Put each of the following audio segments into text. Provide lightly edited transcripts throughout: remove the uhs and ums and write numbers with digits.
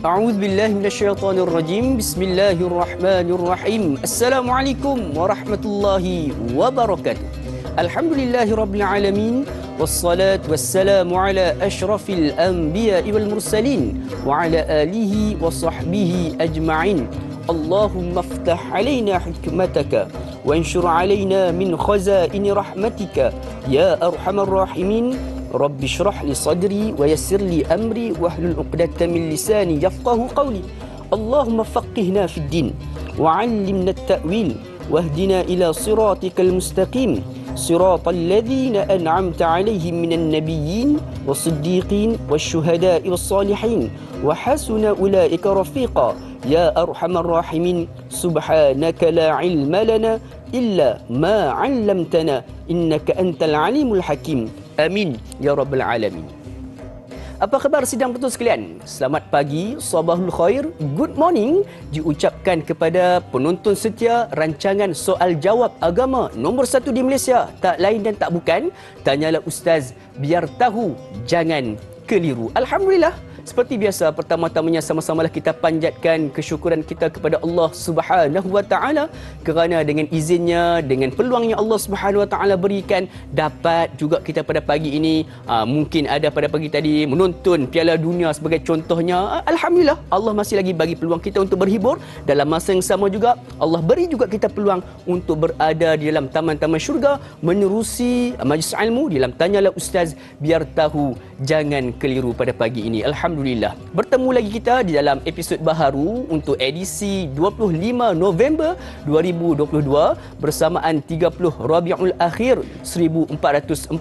A'udzu billahi minasyaitonir rajim. Bismillahirrahmanirrahim. Assalamualaikum warahmatullahi wabarakatuh. Alhamdulillahirabbil alamin wassalatu wassalamu ala asyrafil anbiya'i wal mursalin wa ala alihi wa sahbihi ajma'in. Allahumma iftah alaina hikmataka wa anshur alaina min khazaini rahmatika ya arhamar rahimin. Rabbi syrah li sadri wa yassir li amri wahlul 'uqdatam min lisani yafqahu qawli. Allahumma faqihna fid din wa 'allimna at-ta'wil wahdina ila siratikal mustaqim siratal ladzina an'amta 'alaihim minan nabiyyin was-siddiqin wasyuhada'i was-salihin wa hasuna ulaika rafiqa ya arhamar rahimin. Subhanaka la 'ilma lana illa ma 'allamtana innaka antal alimul hakim. Amin ya rabbal alamin. Apa khabar sidang penonton sekalian? Selamat pagi, sabahul khair, good morning diucapkan kepada penonton setia rancangan soal jawab agama nombor 1 di Malaysia. Tak lain dan tak bukan, Tanyalah Ustaz, biar tahu jangan keliru. Alhamdulillah. Seperti biasa, pertama-tamanya sama-samalah kita panjatkan kesyukuran kita kepada Allah Subhanahu Wa Taala kerana dengan izinnya, dengan peluang yang Allah Subhanahu Wa Taala berikan, dapat juga kita pada pagi ini mungkin ada pada pagi tadi menonton Piala Dunia sebagai contohnya. Alhamdulillah, Allah masih lagi bagi peluang kita untuk berhibur. Dalam masa yang sama juga, Allah beri juga kita peluang untuk berada di dalam taman-taman syurga, menerusi majlis ilmu di dalam Tanyalah Ustaz, biar tahu jangan keliru pada pagi ini. Alhamdulillah, bertemu lagi kita di dalam episod baharu untuk edisi 25 November 2022 bersamaan 30 Rabiul Akhir 1444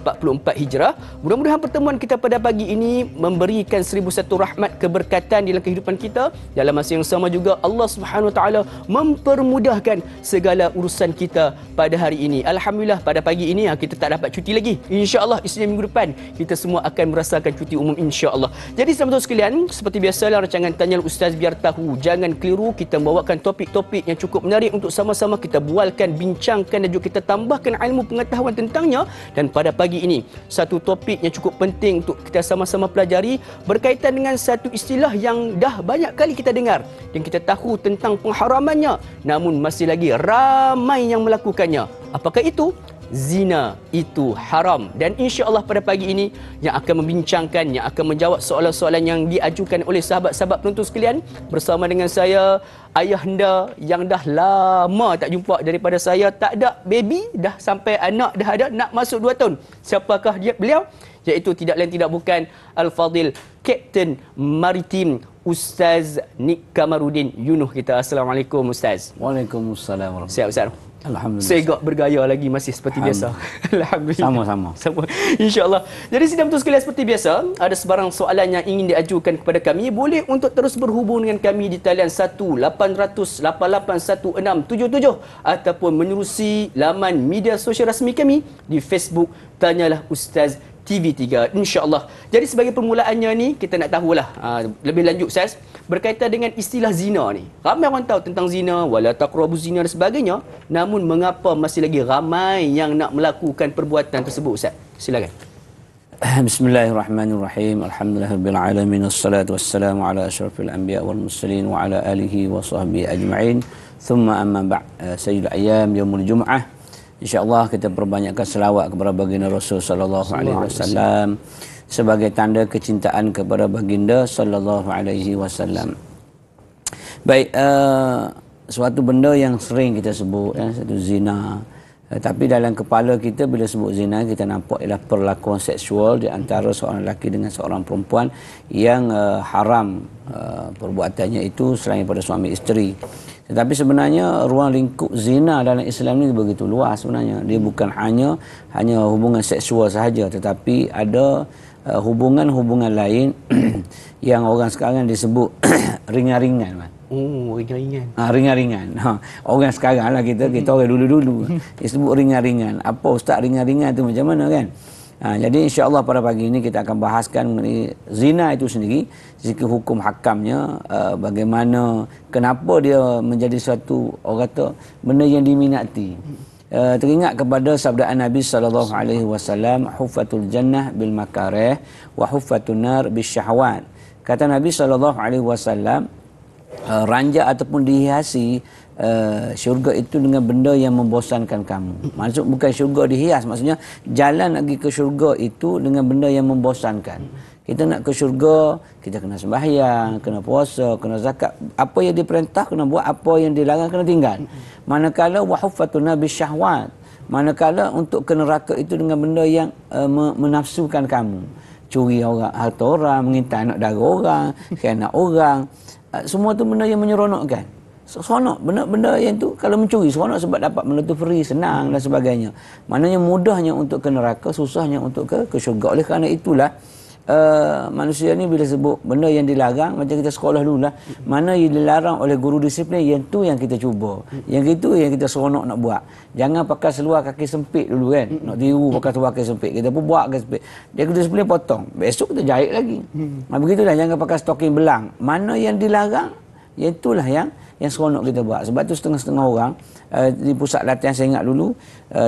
Hijrah. Mudah-mudahan pertemuan kita pada pagi ini memberikan 1001 rahmat keberkatan dalam kehidupan kita. Dalam masa yang sama juga Allah Subhanahu Wa Taala mempermudahkan segala urusan kita pada hari ini. Alhamdulillah, pada pagi ini kita tak dapat cuti lagi. Insya-Allah Isnin minggu depan kita semua akan merasakan cuti umum insya-Allah. Jadi sahabat sekalian, seperti biasa dalam rancangan Tanyalah Ustaz biar tahu jangan keliru, kita membawakan topik-topik yang cukup menarik untuk sama-sama kita bualkan, bincangkan dan juga kita tambahkan ilmu pengetahuan tentangnya. Dan pada pagi ini, satu topik yang cukup penting untuk kita sama-sama pelajari berkaitan dengan satu istilah yang dah banyak kali kita dengar dan kita tahu tentang pengharamannya, namun masih lagi ramai yang melakukannya. Apakah itu? Zina itu haram. Dan insya-Allah pada pagi ini yang akan membincangkan, yang akan menjawab soalan-soalan yang diajukan oleh sahabat-sahabat penonton sekalian bersama dengan saya, ayahanda yang dah lama tak jumpa daripada saya, tak ada baby, dah sampai anak dah ada, nak masuk 2 tahun. Siapakah dia beliau? Iaitu tidak lain tidak bukan Al-Fadil Kapten Maritim Ustaz Nik Kamarudin Yunuh kita. Assalamualaikum Ustaz. Waalaikumsalam warahmatullahi wabarakatuh. Siap Ustaz? Alhamdulillah. Saya agak bergaya lagi masih seperti biasa. Alhamdulillah. Sama-sama. Sama. InsyaAllah. Jadi sidang betul sekalian, seperti biasa, ada sebarang soalan yang ingin diajukan kepada kami, boleh untuk terus berhubung dengan kami di talian 1-800-881677 ataupun menerusi laman media sosial rasmi kami di Facebook Tanyalah Ustaz TV3, insya-Allah. Jadi sebagai permulaannya ni, kita nak tahulah lebih lanjut Ustaz berkaitan dengan istilah zina ni. Ramai orang tahu tentang zina, wala taqrabu zina dan sebagainya, namun mengapa masih lagi ramai yang nak melakukan perbuatan tersebut Ustaz? Silakan. Bismillahirrahmanirrahim. Alhamdulillahirabbil alamin, wassalatu wassalamu ala asyrafil anbiya wal mursalin wa ala alihi wa sahbihi ajma'in. Thumma amma ba'd. Sayyidul ayyam yaumul jum'ah. InsyaAllah kita perbanyakkan selawat kepada baginda Rasul sallallahu alaihi wasallam sebagai tanda kecintaan kepada baginda sallallahu alaihi wasallam. Baik, suatu benda yang sering kita sebut satu zina. Tapi dalam kepala kita bila sebut zina, kita nampak ialah perlakuan seksual di antara seorang lelaki dengan seorang perempuan yang haram perbuatannya itu selain pada suami isteri. Tetapi sebenarnya ruang lingkup zina dalam Islam ni begitu luas sebenarnya. Dia bukan hanya hubungan seksual sahaja, tetapi ada hubungan-hubungan lain yang orang sekarang disebut ringan-ringan. Oh, ringan-ringan. Ringan-ringan. Orang sekarang lah, kita orang dulu-dulu disebut ringan-ringan. Apa Ustaz ringan-ringan tu macam mana kan? Jadi insya-Allah pada pagi ini kita akan bahaskan mengenai zina itu sendiri, segi hukum hakamnya, bagaimana, kenapa dia menjadi suatu orang kata benda yang diminati. Teringat kepada sabdaan Nabi sallallahu alaihi wasallam, huffatul jannah bil makarih wa huffatun nar bis syahwat. Kata Nabi SAW, ranjak ataupun dihiasi syurga itu dengan benda yang membosankan kamu. Maksud bukan syurga dihias, maksudnya jalan lagi ke syurga itu dengan benda yang membosankan. Kita nak ke syurga, kita kena sembahyang, kena puasa, kena zakat. Apa yang diperintah kena buat, apa yang dilarang kena tinggal. Manakala wahuffatuna bisyahwat, manakala untuk ke neraka itu dengan benda yang menafsukan kamu. Curi orang, harta orang, mengintai anak dara orang, khianat orang. Semua tu benda yang menyeronokkan. Seronok, benda-benda yang tu kalau mencuri seronok sebab dapat benda tu free, senang dan sebagainya. Maknanya mudahnya untuk ke neraka, susahnya untuk ke syurga. Oleh kerana itulah manusia ni bila sebut benda yang dilarang, macam kita sekolah dulu lah, mana yang dilarang oleh guru disiplin, yang tu yang kita cuba, yang itu yang kita seronok nak buat. Jangan pakai seluar kaki sempit dulu kan, nak tiru pakai seluar kaki sempit, kita pun buat kaki sempit, dia guru disiplin potong, besok kita jahit lagi. Begitulah, jangan pakai stocking belang. Mana yang dilarang, yang itulah yang seronok kita buat. Sebab tu setengah-setengah orang di pusat latihan saya ingat dulu,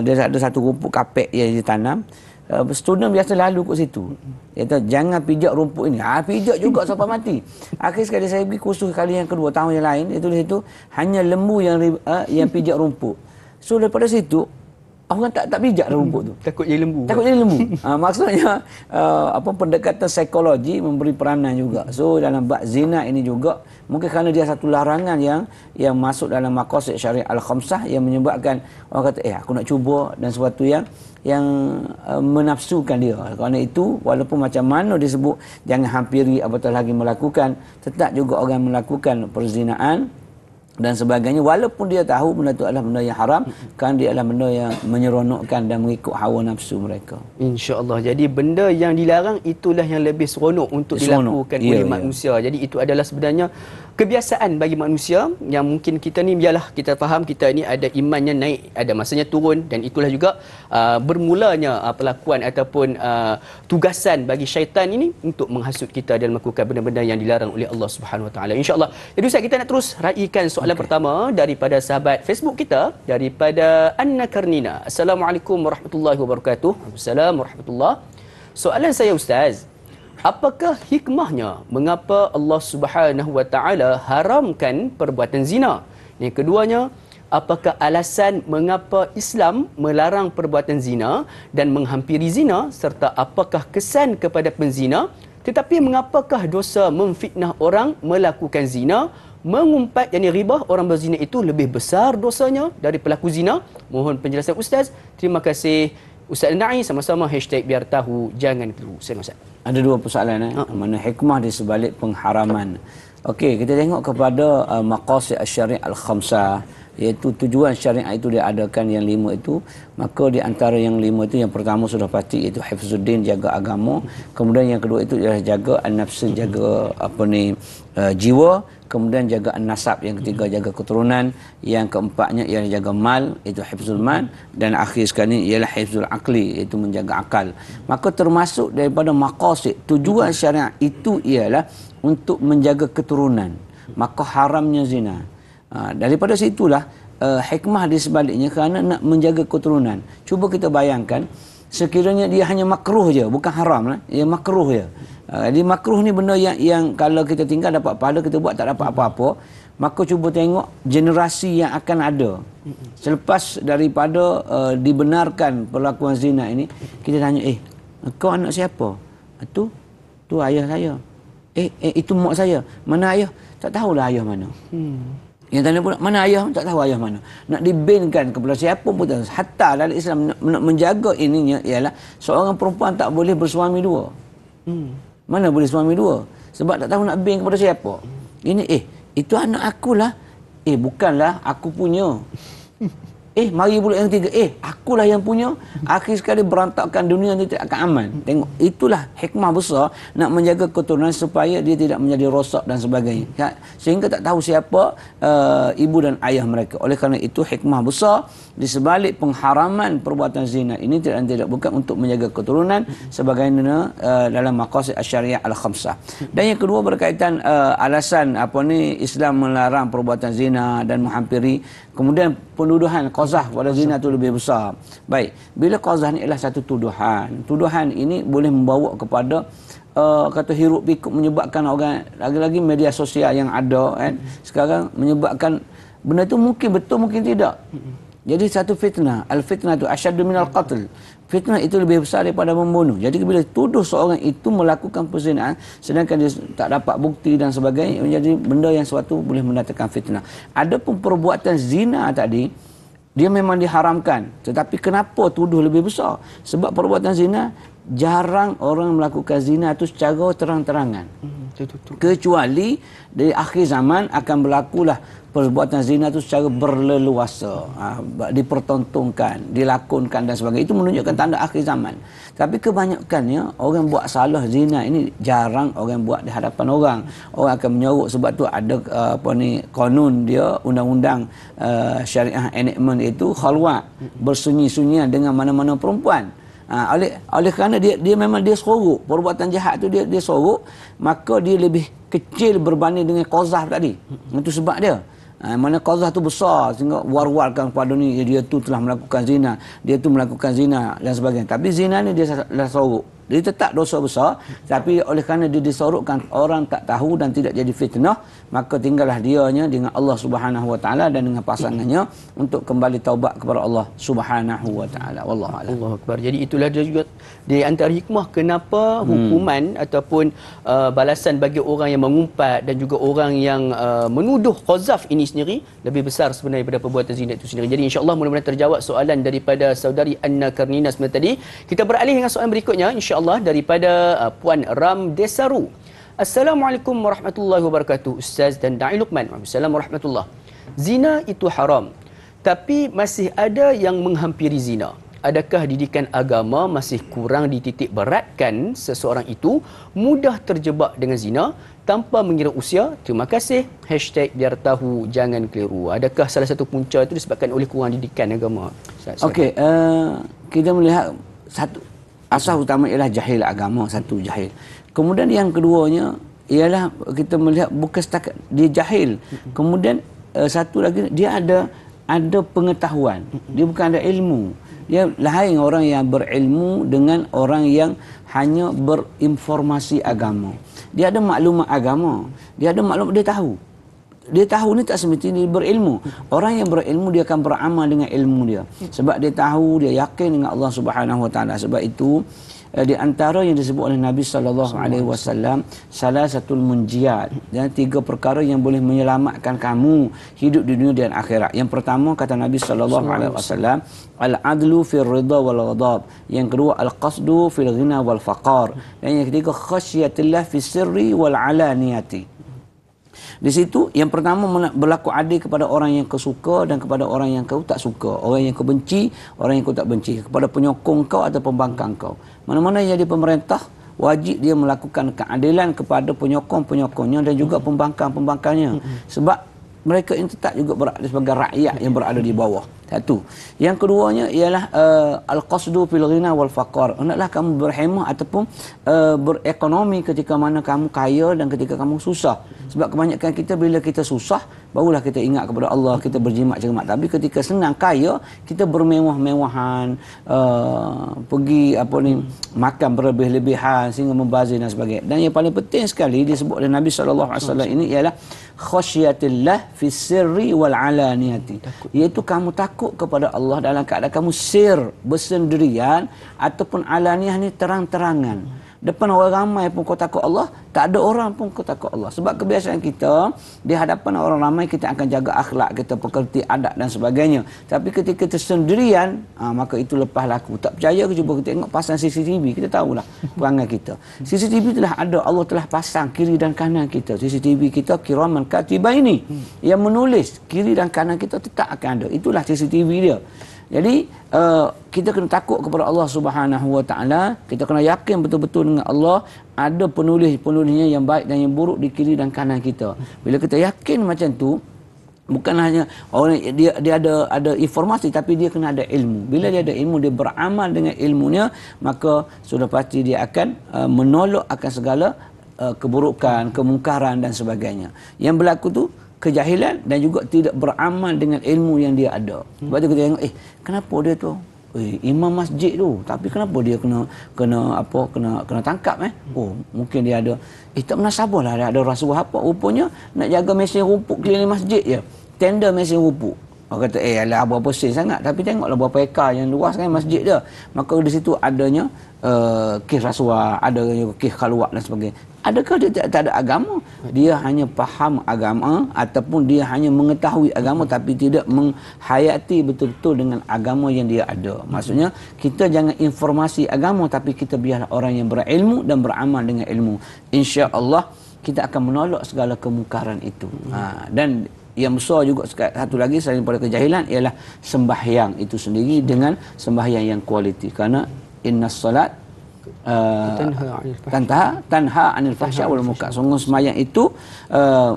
dia ada satu rumput kapek yang ditanam. Student biasa lalu kat situ. Dia kata, jangan pijak rumput ini. Pijak juga sampai mati. Akhir sekali saya pergi kursus kali yang kedua tahun yang lain, itu di situ hanya lembu yang pijak rumput. So daripada situ orang tak pijak rumput tu. Takut jadi lembu. Takut jadi lembu. Maksudnya pendekatan psikologi memberi peranan juga. So dalam bab zina ini juga mungkin kerana dia satu larangan yang masuk dalam maqasid syariah al-khamsah yang menyebabkan orang kata aku nak cuba dan sesuatu yang menafsukan dia. Kerana itu walaupun macam mana disebut jangan hampiri apatah lagi melakukan, tetap juga orang melakukan perzinaan dan sebagainya walaupun dia tahu benda itu adalah benda yang haram, kan dia adalah benda yang menyeronokkan dan mengikut hawa nafsu mereka. InsyaAllah. Jadi benda yang dilarang itulah yang lebih seronok untuk dilakukan oleh manusia. Jadi itu adalah sebenarnya kebiasaan bagi manusia yang mungkin kita ni biarlah kita faham kita ni ada imannya naik, ada masanya turun, dan itulah juga bermulanya perlakuan ataupun tugasan bagi syaitan ini untuk menghasut kita dan melakukan benda-benda yang dilarang oleh Allah Subhanahu Wa Taala. InsyaAllah. Jadi Ustaz, kita nak terus raikan soalan pertama daripada sahabat Facebook kita, daripada Anna Karnina. Assalamualaikum warahmatullahi wabarakatuh. Assalamualaikum warahmatullahi. Soalan saya Ustaz, apakah hikmahnya mengapa Allah Subhanahu Wa Taala haramkan perbuatan zina? Yang keduanya, apakah alasan mengapa Islam melarang perbuatan zina dan menghampiri zina, serta apakah kesan kepada penzina? Tetapi mengapakah dosa memfitnah orang melakukan zina, mengumpat yakni ribah orang berzina itu lebih besar dosanya dari pelaku zina? Mohon penjelasan Ustaz. Terima kasih Ustaz Na'i, sama-sama #biar tahu jangan keliru. Ustaz. Ada dua persoalan mana hikmah di sebalik pengharaman. Okey, kita tengok kepada maqasid syariah al-khamsah, iaitu tujuan syariat itu diadakan yang 5 itu. Maka di antara yang 5 itu, yang pertama sudah pasti iaitu hifzuddin, jaga agama. Kemudian yang kedua itu adalah jaga an-nafs, jaga jiwa. Kemudian jaga an-nasab, yang ketiga jaga keturunan, yang keempatnya ialah jaga mal, iaitu hifzul mal, dan akhir sekali ialah hifzul aqli, iaitu menjaga akal. Maka termasuk daripada maqasid tujuan syariat itu ialah untuk menjaga keturunan. Maka haramnya zina. Daripada situlah hikmah di sebaliknya, kerana nak menjaga keturunan. Cuba kita bayangkan, sekiranya dia hanya makruh je, bukan haram lah, dia makruh je. Jadi makruh ni benda yang kalau kita tinggal dapat pahala, kita buat tak dapat apa-apa. Maka cuba tengok generasi yang akan ada selepas daripada dibenarkan perlakuan zina ini. Kita tanya, kau anak siapa? Tu ayah saya. Itu mak saya. Mana ayah? Tak tahulah ayah mana. Yang tanya pula, mana ayah? Tak tahu ayah mana. Nak dibankan kepada siapa pun tak. Hatta dalam Islam nak menjaga ininya ialah seorang perempuan tak boleh bersuami dua. Mana boleh suami dua? Sebab tak tahu nak ban kepada siapa. Ini itu anak akulah. Bukanlah aku punya. Mari pula yang ketiga. Akulah yang punya. Akhir sekali berantakan dunia ni tidak akan aman. Tengok, itulah hikmah besar nak menjaga keturunan supaya dia tidak menjadi rosak dan sebagainya. Sehingga tak tahu siapa ibu dan ayah mereka. Oleh kerana itu hikmah besar di sebalik pengharaman perbuatan zina ini tidak bukan untuk menjaga keturunan sebagaimana dalam maqasid syariah al-khamsah. Dan yang kedua berkaitan alasan Islam melarang perbuatan zina dan menghampiri. Kemudian penuduhan qazah pada zina itu lebih besar. Baik, bila qazah ni adalah satu tuduhan. Tuduhan ini boleh membawa kepada kata hiruk pikuk menyebabkan orang, lagi-lagi media sosial yang ada kan sekarang menyebabkan benda itu mungkin betul mungkin tidak. Jadi satu fitnah, al-fitnah itu asyaddu minal qatl. Fitnah itu lebih besar daripada membunuh. Jadi bila tuduh seorang itu melakukan perzinaan sedangkan dia tak dapat bukti dan sebagainya, menjadi benda yang suatu boleh mendatangkan fitnah. Adapun perbuatan zina tadi, dia memang diharamkan. Tetapi kenapa tuduh lebih besar? Sebab perbuatan zina jarang orang melakukan zina itu secara terang-terangan. Kecuali di akhir zaman akan berlakulah perbuatan zina itu secara berleluasa, dipertontonkan, dilakonkan dan sebagainya. Itu menunjukkan tanda akhir zaman. Tapi kebanyakannya orang buat salah zina ini jarang orang buat di hadapan orang. Orang akan menyorok sebab tu ada kanun dia, undang-undang syariah enactment itu khalwat, bersunyi-sunyian dengan mana-mana perempuan. Oleh kerana dia memang dia sorok, perbuatan jahat tu dia sorok, maka dia lebih kecil berbanding dengan qazaf tadi. Itu sebab dia. Mana qazaf tu besar sehingga war-warkan kepada ni dia tu telah melakukan zina, dia tu melakukan zina dan sebagainya. Tapi zina ni dia dah sorok. Dia tetap dosa besar, tapi oleh kerana dia disorokkan, orang tak tahu dan tidak jadi fitnah, maka tinggallah dianya dengan Allah Subhanahu Wa Taala dan dengan pasangannya untuk kembali taubat kepada Allah Subhanahu Wa Taala. Wallahu a'lam. Allahu akbar. Jadi itulah dia juga di antara hikmah kenapa hukuman ataupun balasan bagi orang yang mengumpat dan juga orang yang menuduh qazaf ini sendiri lebih besar sebenarnya daripada perbuatan zina itu sendiri. Jadi insya-Allah mudah-mudahan terjawab soalan daripada saudari Anna Karnina sebentar tadi. Kita beralih dengan soalan berikutnya insya-Allah daripada Puan Ram Desaru. Assalamualaikum warahmatullahi wabarakatuh. Ustaz dan Da'i Luqman. Waalaikumsalam warahmatullahi. Zina itu haram, tapi masih ada yang menghampiri zina. Adakah didikan agama masih kurang dititik beratkan seseorang itu mudah terjebak dengan zina tanpa mengira usia? Terima kasih. #biar tahu jangan keliru. Adakah salah satu punca itu disebabkan oleh kurang didikan agama? Okey, kita melihat satu asas utama ialah jahil agama, satu jahil. Kemudian yang keduanya ialah kita melihat bukan setakat dia jahil. Kemudian satu lagi dia ada pengetahuan. Dia bukan ada ilmu. Dia lain orang yang berilmu dengan orang yang hanya berinformasi agama. Dia ada maklumat agama. Dia ada maklumat, dia tahu. Dia tahu ni tak semestinya dia berilmu. Orang yang berilmu dia akan beramal dengan ilmu dia. Sebab dia tahu, dia yakin dengan Allah Subhanahu Wa Taala. Sebab itu di antara yang disebut oleh Nabi sallallahu alaihi wasallam salah satu munjiat, dan 3 perkara yang boleh menyelamatkan kamu hidup di dunia dan akhirat. Yang pertama kata Nabi sallallahu alaihi wasallam al-adlu fil ridha wal ghadab. Yang kedua al-qasdu fil ghina wal faqar. Dan yang ketiga khasyatillah fis sirri wal alaniyati. Di situ yang pertama berlaku adil kepada orang yang kau suka dan kepada orang yang kau tak suka, orang yang kau benci, orang yang kau tak benci, kepada penyokong kau atau pembangkang kau. Mana-mana yang jadi pemerintah wajib dia melakukan keadilan kepada penyokong-penyokongnya dan juga pembangkang-pembangkangnya. Sebab mereka ini tetap juga berada sebagai rakyat yang berada di bawah. Satu. Yang keduanya ialah al-qasdu fil ghina wal faqar. Hendaklah kamu berhemah ataupun berekonomi ketika mana kamu kaya dan ketika kamu susah. Sebab kebanyakan kita bila kita susah barulah kita ingat kepada Allah, kita berjimat cermat. Tapi ketika senang kaya, kita bermewah-mewahan, pergi makan berlebih-lebihan sehingga membazir dan sebagainya. Dan yang paling penting sekali disebut oleh Nabi sallallahu alaihi wasallam ini ialah khasyatillah fis sirri wal alaniyati. Iaitu kamu takut kepada Allah dalam keadaan kamu sir, bersendirian, ataupun alaniyah ni terang-terangan. Depan orang ramai pun kau takut Allah, tak ada orang pun kau takut Allah. Sebab kebiasaan kita di hadapan orang ramai kita akan jaga akhlak kita, pekerti adat dan sebagainya. Tapi ketika tersendirian, maka itu lepas laku. Tak percaya ke, cuba kita tengok pasang CCTV, kita tahulah perangai kita. CCTV telah ada, Allah telah pasang kiri dan kanan kita. CCTV kita kiraman katibaini yang menulis kiri dan kanan kita tetap akan ada. Itulah CCTV dia. Jadi kita kena takut kepada Allah Subhanahu Wa Taala. Kita kena yakin betul-betul dengan Allah. Ada penulis-penulisnya yang baik dan yang buruk di kiri dan kanan kita. Bila kita yakin macam tu, bukan hanya orang dia ada informasi, tapi dia kena ada ilmu. Bila dia ada ilmu, dia beramal dengan ilmunya, maka sudah pasti dia akan menolak akan segala keburukan, kemungkaran dan sebagainya. Yang berlaku tu kejahilan dan juga tidak beramal dengan ilmu yang dia ada. Sebab tu kita tengok, kenapa dia tu imam masjid tu, tapi kenapa dia kena tangkap Oh, mungkin dia ada tak menasabah lah, ada rasuah apa, rupanya nak jaga mesin rupuk keliling masjid je, tender mesin rupuk. Orang kata alah berapa sen sangat, tapi tengoklah berapa ekar yang luas kan masjid dia. Maka di situ adanya kes rasuah, ada kes khaluat dan sebagainya. Adakah dia tak ada agama? Dia hanya faham agama ataupun dia hanya mengetahui agama tapi tidak menghayati betul-betul dengan agama yang dia ada. Maksudnya kita jangan informasi agama tapi kita biarlah orang yang berilmu dan beramal dengan ilmu. Insya-Allah kita akan menolak segala kemungkaran itu. Dan yang besar juga satu lagi selain daripada kejahilan ialah sembahyang itu sendiri dengan sembahyang yang kualiti, kerana innas solat tanha anil fahsya wal munkar. Sungguh sembahyang itu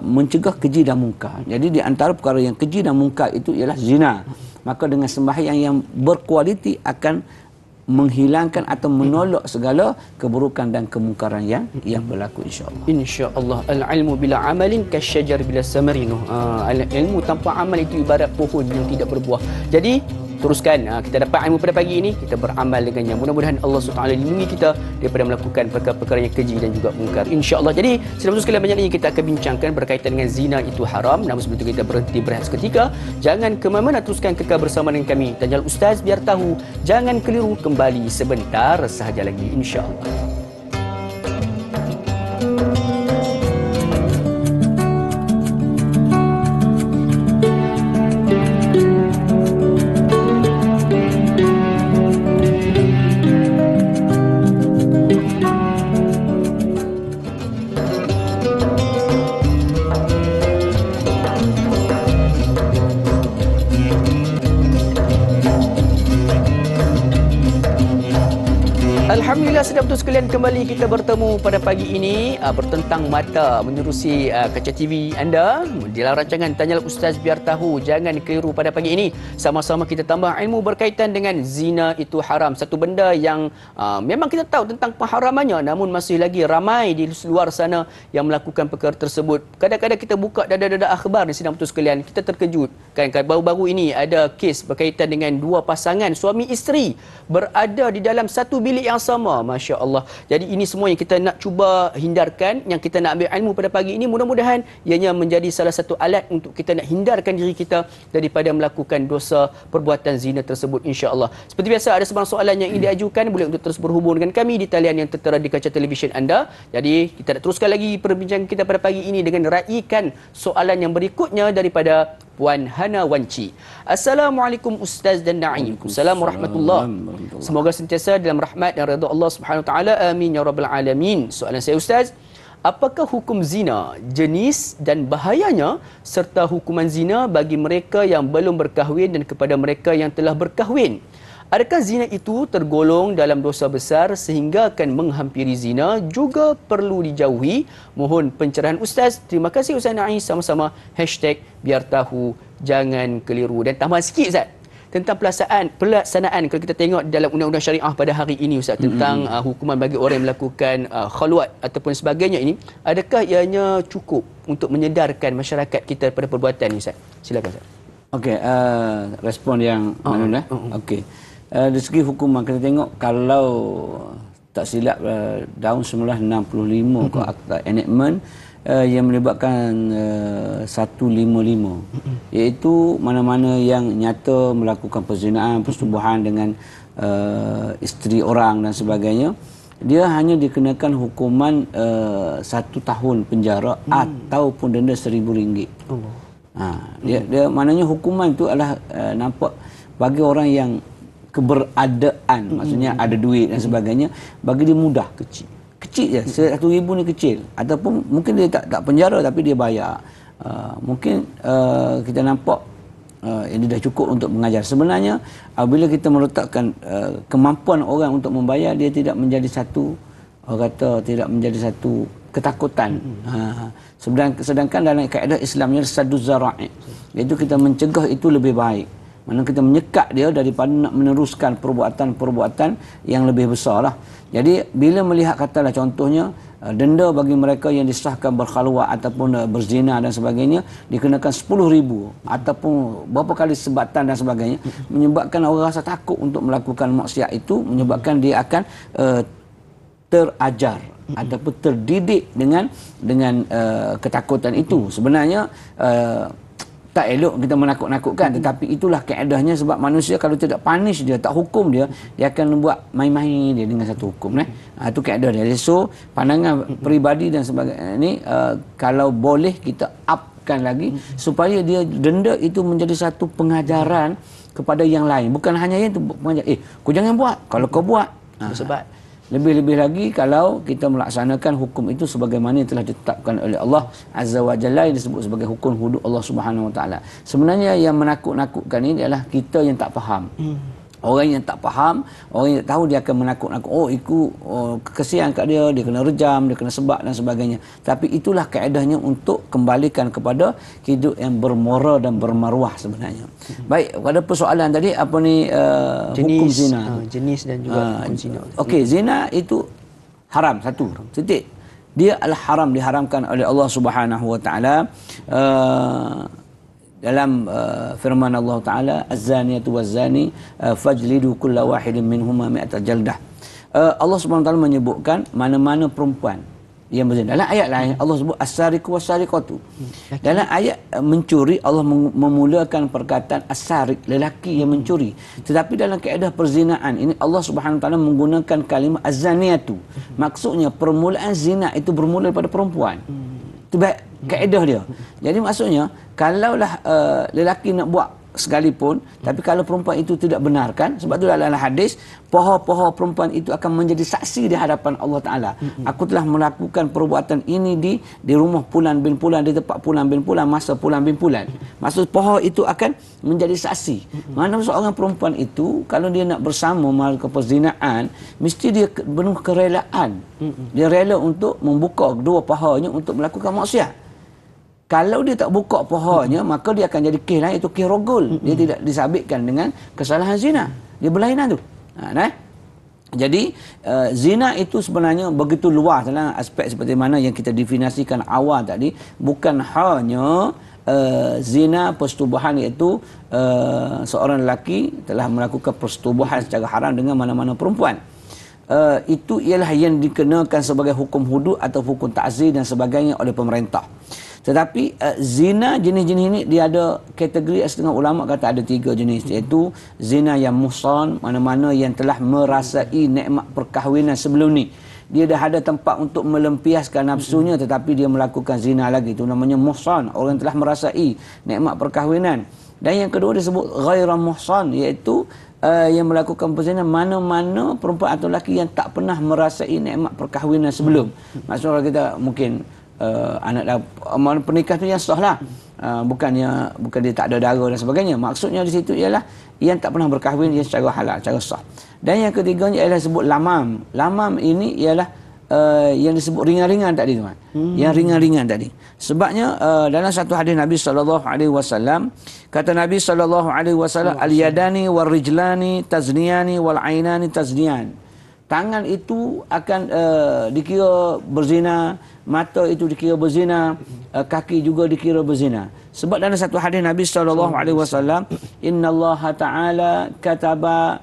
mencegah keji dan munkar. Jadi di antara perkara yang keji dan munkar itu ialah zina. Maka dengan sembahyang yang berkualiti akan menghilangkan atau menolak segala keburukan dan kemungkaran yang berlaku, insya-Allah. Insya-Allah. Al-ilmu bila amalin kasyajar bila samarin. Ilmu tanpa amal itu ibarat pohon yang tidak berbuah. Jadi teruskan kita dapat ilmu pada pagi ini, kita beramal dengannya. Mudah-mudahan Allah SWT lindungi kita daripada melakukan perkara-perkara yang keji dan juga mungkar, insya-Allah. Jadi sedang sekalian, banyak yang kita akan bincangkan berkaitan dengan zina itu haram. Namun sebelum itu kita berhenti berehat seketika. Jangan ke mana-mana, teruskan kekal bersama dengan kami Tanya Ustaz biar tahu. Jangan keliru, kembali sebentar sahaja lagi, insya-Allah. Alhamdulillah, sedang betul sekalian, kembali kita bertemu pada pagi ini bertentang mata menerusi kaca TV anda dalam rancangan Tanyalah Ustaz biar tahu. Jangan keliru, pada pagi ini sama-sama kita tambah ilmu berkaitan dengan zina itu haram. Satu benda yang memang kita tahu tentang pengharamannya, namun masih lagi ramai di luar sana yang melakukan perkara tersebut. Kadang-kadang kita buka dada-dada akhbar ni, sedang betul sekalian, kita terkejut kan. Baru-baru ini ada kes berkaitan dengan dua pasangan suami isteri berada di dalam satu bilik yang sama. Masya Allah. Jadi ini semua yang kita nak cuba hindarkan, yang kita nak ambil ilmu pada pagi ini. Mudah-mudahan ianya menjadi salah satu alat untuk kita nak hindarkan diri kita daripada melakukan dosa perbuatan zina tersebut, insya Allah. Seperti biasa, ada sebarang soalan yang ingin diajukan, boleh untuk terus berhubung dengan kami di talian yang tertera di kaca televisyen anda. Jadi kita nak teruskan lagi perbincangan kita pada pagi ini dengan raikan soalan yang berikutnya daripada Puan Hana Wanci. Assalamualaikum Ustaz dan Naim. Assalamualaikum warahmatullahi. Semoga sentiasa dalam rahmat dan redha Allah Subhanahu Wa Taala. Amin ya rabbal alamin. Soalan saya, Ustaz, apakah hukum zina, jenis dan bahayanya serta hukuman zina bagi mereka yang belum berkahwin dan kepada mereka yang telah berkahwin? Adakah zina itu tergolong dalam dosa besar sehingga akan menghampiri zina, juga perlu dijauhi? Mohon pencerahan Ustaz. Terima kasih Ustaz Naim. Sama-sama #biar tahu jangan keliru. Dan tambahan sikit Ustaz tentang pelaksanaan kalau kita tengok dalam undang-undang syariah pada hari ini Ustaz, tentang hukuman bagi orang yang melakukan khaluat ataupun sebagainya ini, adakah ianya cukup untuk menyedarkan masyarakat kita pada perbuatan ini, Ustaz? Silakan Ustaz. Okey, respon yang mana okey. Dari segi hukuman kita tengok, kalau tak silap tahun 1965 Akta Enactment yang melibatkan 155, iaitu mana-mana yang nyata melakukan perzinaan, persetubuhan dengan isteri orang dan sebagainya, dia hanya dikenakan hukuman 1 tahun penjara ataupun denda RM1,000. Dia maknanya hukuman itu adalah nampak bagi orang yang keberadaan, maksudnya ada duit dan sebagainya, bagi dia mudah, kecil je. RM1,000 ni kecil, ataupun mungkin dia tak penjara tapi dia bayar. Mungkin kita nampak ini dah cukup untuk mengajar. Sebenarnya apabila kita meletakkan kemampuan orang untuk membayar, dia tidak menjadi satu, orang kata tidak menjadi satu ketakutan. Sedangkan dalam kaedah Islamnya saduz zara'i, iaitu kita mencegah itu lebih baik. Mana kita menyekat dia daripada nak meneruskan perbuatan-perbuatan yang lebih besar lah. Jadi bila melihat katalah contohnya denda bagi mereka yang disahkan berkhalwat ataupun berzina dan sebagainya dikenakan 10,000 ataupun berapa kali sebatan dan sebagainya, menyebabkan orang rasa takut untuk melakukan maksiat itu, menyebabkan dia akan terajar ataupun terdidik dengan ketakutan itu. Sebenarnya tak elok kita menakut-nakutkan, tetapi itulah kaedahnya, sebab manusia kalau tidak punish dia, tak hukum dia, dia akan buat main-main dia dengan satu hukum. Itu kaedah dia. So pandangan peribadi dan sebagainya ni, kalau boleh kita upkan lagi supaya dia denda itu menjadi satu pengajaran kepada yang lain, bukan hanya yang tu mengajar, kau jangan buat, kalau kau buat sebab lebih-lebih lagi kalau kita melaksanakan hukum itu sebagaimana yang telah ditetapkan oleh Allah Azza wa Jalla, yang disebut sebagai hukum hudud Allah Subhanahu wa taala. Sebenarnya yang menakut-nakutkan ini adalah kita yang tak faham. Orang yang tak faham, orang yang tak tahu, dia akan menakut-nakut. Kesian kat dia, dia kena rejam, dia kena sebab dan sebagainya. Tapi itulah kaedahnya untuk kembalikan kepada hidup yang bermoral dan bermaruah sebenarnya. Baik, pada persoalan tadi, apa ni hukum zina? Jenis dan juga hukum zina. Okey, zina itu haram, satu. Titik. Dia adalah haram, diharamkan oleh Allah Subhanahu wa taala. Dalam firman Allah Ta'ala, az-zaniyatu waz-zani fajlidu kulla wahidin minhuma mi'ata jaldah. Allah Subhanahu wa taala menyebutkan mana-mana perempuan yang berzina. Dalam ayat lain Allah sebut as-sariqu was-sariqatu. Dalam ayat mencuri Allah memulakan perkataan as-sariq, lelaki yang mencuri. Tetapi dalam kaedah perzinaan ini Allah Subhanahu wa taala menggunakan kalimah az-zaniyatu. Maksudnya permulaan zina itu bermula daripada perempuan. Itu kaedah dia. Jadi maksudnya kalaulah lelaki nak buat sekalipun, tapi kalau perempuan itu tidak benarkan, sebab itu dalam hadis poho-poho perempuan itu akan menjadi saksi di hadapan Allah Ta'ala. Aku telah melakukan perbuatan ini di rumah Fulan bin Fulan, di tempat Fulan bin Fulan, masa Fulan bin Fulan. Maksud poho itu akan menjadi saksi. Mana seorang perempuan itu kalau dia nak bersama melakukan perzinaan, mesti dia penuh kerelaan. Dia rela untuk membuka kedua pahanya untuk melakukan maksiat. Kalau dia tak buka pohonnya, maka dia akan jadi kes lain, itu kes rogol. Dia tidak disabitkan dengan kesalahan zina. Dia berlainan tu. Jadi zina itu sebenarnya begitu luas dalam aspek seperti mana yang kita definisikan awal tadi. Bukan hanya zina persetubuhan, iaitu seorang lelaki telah melakukan persetubuhan secara haram dengan mana-mana perempuan. Itu ialah yang dikenakan sebagai hukum hudud atau hukum ta'zir dan sebagainya oleh pemerintah. Tetapi zina jenis-jenis ini dia ada kategori, setengah ulama kata ada 3 jenis, iaitu zina yang muhsan, mana-mana yang telah merasai nikmat perkahwinan sebelum ni. Dia dah ada tempat untuk melempiaskan nafsunya tetapi dia melakukan zina lagi, itu namanya muhsan, orang yang telah merasai nikmat perkahwinan. Dan yang kedua disebut ghairan muhsan, iaitu yang melakukan perzinahan mana-mana perempuan atau lelaki yang tak pernah merasai nikmat perkahwinan sebelum. Maksudnya kalau kita mungkin anak dah pernikah tu yang sah lah, bukan dia tak ada dara dan sebagainya. Maksudnya di situ ialah yang tak pernah berkahwin, yang secara halal, secara sah. Dan yang ketiganya ialah sebut lamam. Lamam ini ialah yang disebut ringan-ringan tadi tuan. Yang ringan-ringan tadi. Sebabnya dalam satu hadis Nabi SAW, kata Nabi SAW, al-yadani wal-rijlani tazniyani wal-ainani tazniyan. Tangan itu akan dikira berzina, mata itu dikira berzina, kaki juga dikira berzina. Sebab dalam satu hadis Nabi SAW, innallaha ta'ala kataba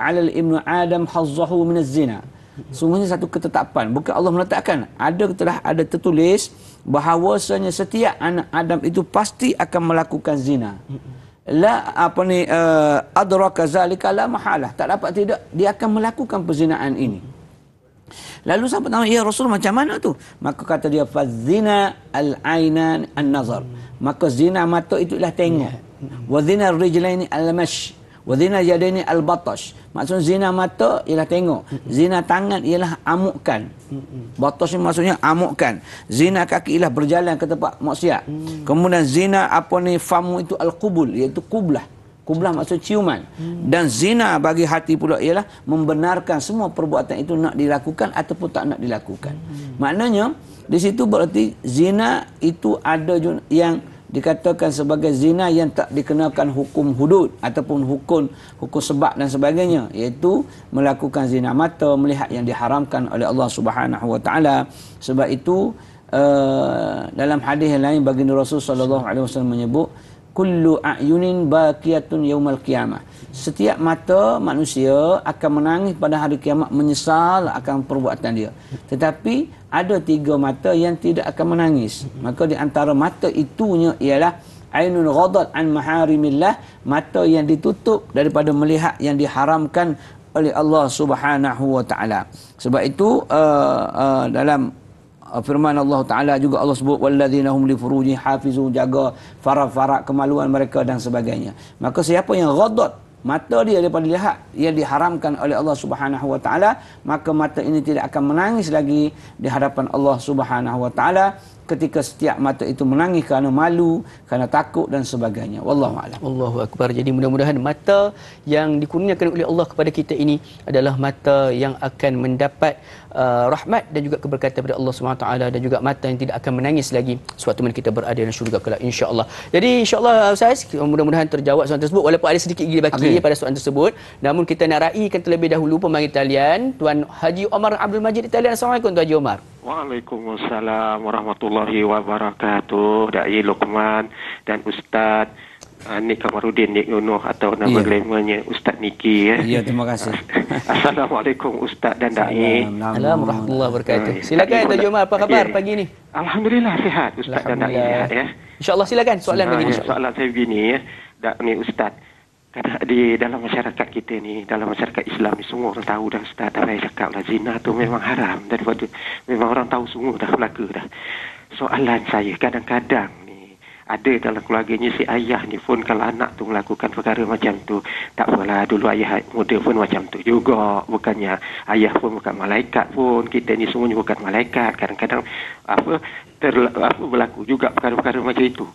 'alal ibnu Adam hazzahu minaz zina. Sungguhnya satu ketetapan, bukan Allah meletakkan, telah ada tertulis bahawasanya setiap anak Adam itu pasti akan melakukan zina. La adraka zalika la mahalah, tak dapat tidak dia akan melakukan perzinaan ini. Lalu sahabat tanya, ya Rasul, macam mana tu? Maka kata dia, fazina al-ainan an-nazar. Maka zina mata itu ialah tengok. Wa zina ar-rijlaini al-mash. Wa zina yadaini al-batash. Maksudnya zina mata ialah tengok. Zina tangan ialah amukkan. Batash maksudnya amukkan. Zina kaki ialah berjalan ke tempat maksiat. Kemudian zina famu itu al-qubul, iaitu kublah. Kublah maksud ciuman. Dan zina bagi hati pula ialah membenarkan semua perbuatan itu nak dilakukan ataupun tak nak dilakukan. Maknanya di situ berarti zina itu ada yang dikatakan sebagai zina yang tak dikenakan hukum hudud ataupun hukum sebab dan sebagainya, iaitu melakukan zina mata, melihat yang diharamkan oleh Allah Subhanahu wa taala. Sebab itu dalam hadis yang lain baginda Rasul sallallahu alaihi wasallam menyebut kullu a'yunin baqiyatun yaumal qiyamah. Setiap mata manusia akan menangis pada hari kiamat, menyesal akan perbuatan dia. Tetapi ada 3 mata yang tidak akan menangis. Maka di antara mata itunya ialah ainun ghadat an maharimillah, mata yang ditutup daripada melihat yang diharamkan oleh Allah Subhanahu wa taala. Sebab itu dalam firman Allah Ta'ala juga Allah sebut walladzina hum li furujihim hafizun, jaga faraq-faraq kemaluan mereka dan sebagainya. Maka siapa yang ghadat mata dia daripada lihat yang diharamkan oleh Allah Subhanahu wa taala, maka mata ini tidak akan menangis lagi di hadapan Allah Subhanahu wa taala ketika setiap mata itu menangis kerana malu, kerana takut dan sebagainya. Wallahu a'lam. Allahu akbar. Jadi mudah-mudahan mata yang dikurniakan oleh Allah kepada kita ini adalah mata yang akan mendapat rahmat dan juga keberkatan daripada Allah SWT, dan juga mata yang tidak akan menangis lagi sewaktu mana kita berada dalam syurga kelak, insya-Allah. Jadi insya-Allah Ustaz, mudah-mudahan terjawab soalan tersebut walaupun ada sedikit lagi baki pada soalan tersebut. Namun kita nak raikan terlebih dahulu pemanggil talian Tuan Haji Omar Abdul Majid di talian. Assalamualaikum Tuan Haji Omar. Waalaikumsalam warahmatullahi wabarakatuh. Dai Luqman dan Ustaz Nik Kamarudin Nik Yunuh atau nama glamournya Ustaz Niki ya. Ya, terima kasih. Assalamualaikum Ustaz dan Dai. Assalamualaikum warahmatullahi wabarakatuh. Silakan Tuan Haji Omar, apa khabar pagi ni? Alhamdulillah sihat Ustaz dan Dai sihat ya. Insya-Allah silakan soalan pagi ni. Soalan saya begini ya. Ni Ustaz, kadang di dalam masyarakat kita ni, dalam masyarakat Islam ni, semua orang tahu dah Ustaz, dah saya cakap lah, zina tu memang haram, daripada memang orang tahu semua dah berlaku dah. Soalan saya, kadang-kadang ni ada dalam keluarganya si ayah ni pun kalau anak tu melakukan perkara macam tu, tak apalah, dulu ayah muda pun macam tu juga, bukannya ayah pun bukan malaikat pun, kita ni semuanya bukan malaikat, kadang-kadang berlaku juga perkara-perkara macam itu.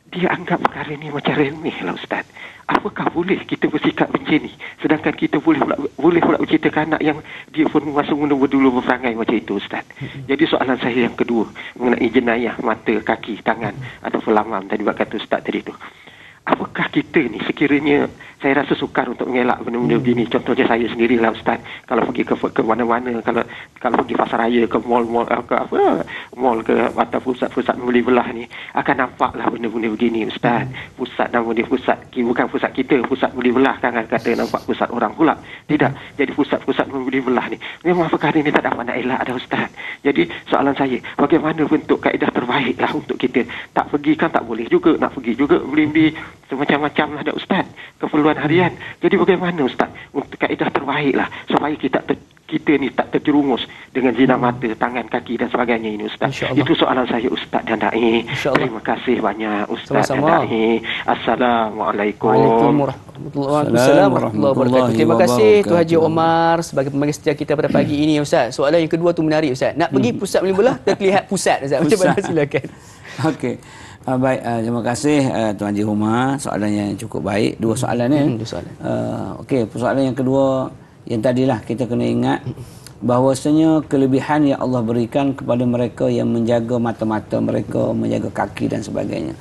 Dia anggap perkara ni macam remeh lah Ustaz. Apakah boleh kita bersikap macam ni? Sedangkan kita boleh pula berceritakan anak yang dia pun masa muda dulu berperangai macam itu Ustaz. Jadi soalan saya yang kedua mengenai jenayah mata, kaki, tangan atau lamam tadi kata Ustaz tadi tu. Apakah kita ni sekiranya, saya rasa sukar untuk mengelak benda-benda begini. Contohnya saya sendirilah Ustaz, kalau pergi ke mana-mana, kalau pergi pasar raya, ke mall-mall, mall ke atau pusat-pusat membeli belah ni, akan nampaklah benda-benda begini Ustaz. Pusat nama dia pusat, bukan pusat kita, pusat beli belah kan kata nampak pusat orang pula. Tidak, jadi pusat-pusat membeli belah ni memang perkara ni tak dapat nak elak dah Ustaz. Jadi soalan saya, bagaimana bentuk kaedah terbaiklah untuk kita tak pergi kan tak boleh juga, nak pergi juga beli-beli semacam-macam lah dah Ustaz, keperluan harian. Jadi bagaimana Ustaz untuk kaedah terbaik lah supaya kita ni tak terjerumus dengan zina mata, tangan, kaki dan sebagainya ini Ustaz. Itu soalan saya Ustaz dan Dai. Terima kasih banyak Ustaz dan Dai. Assalamualaikum. Waalaikumsalam warahmatullahi wabarakatuh. Terima kasih Tuan Haji Omar sebagai pemanggil setia kita pada pagi ini Ustaz. Soalan yang kedua tu menarik Ustaz. Nak pergi pusat beli belah, terlihat pusat Ustaz. Macam mana, silakan. Okey. Baik, terima kasih Tuan Haji Umar. Soalan yang cukup baik. Dua soalan ya. Dua soalan. Okey, soalan yang kedua yang tadilah kita kena ingat bahawasanya kelebihan yang Allah berikan kepada mereka yang menjaga mata-mata mereka, menjaga kaki dan sebagainya.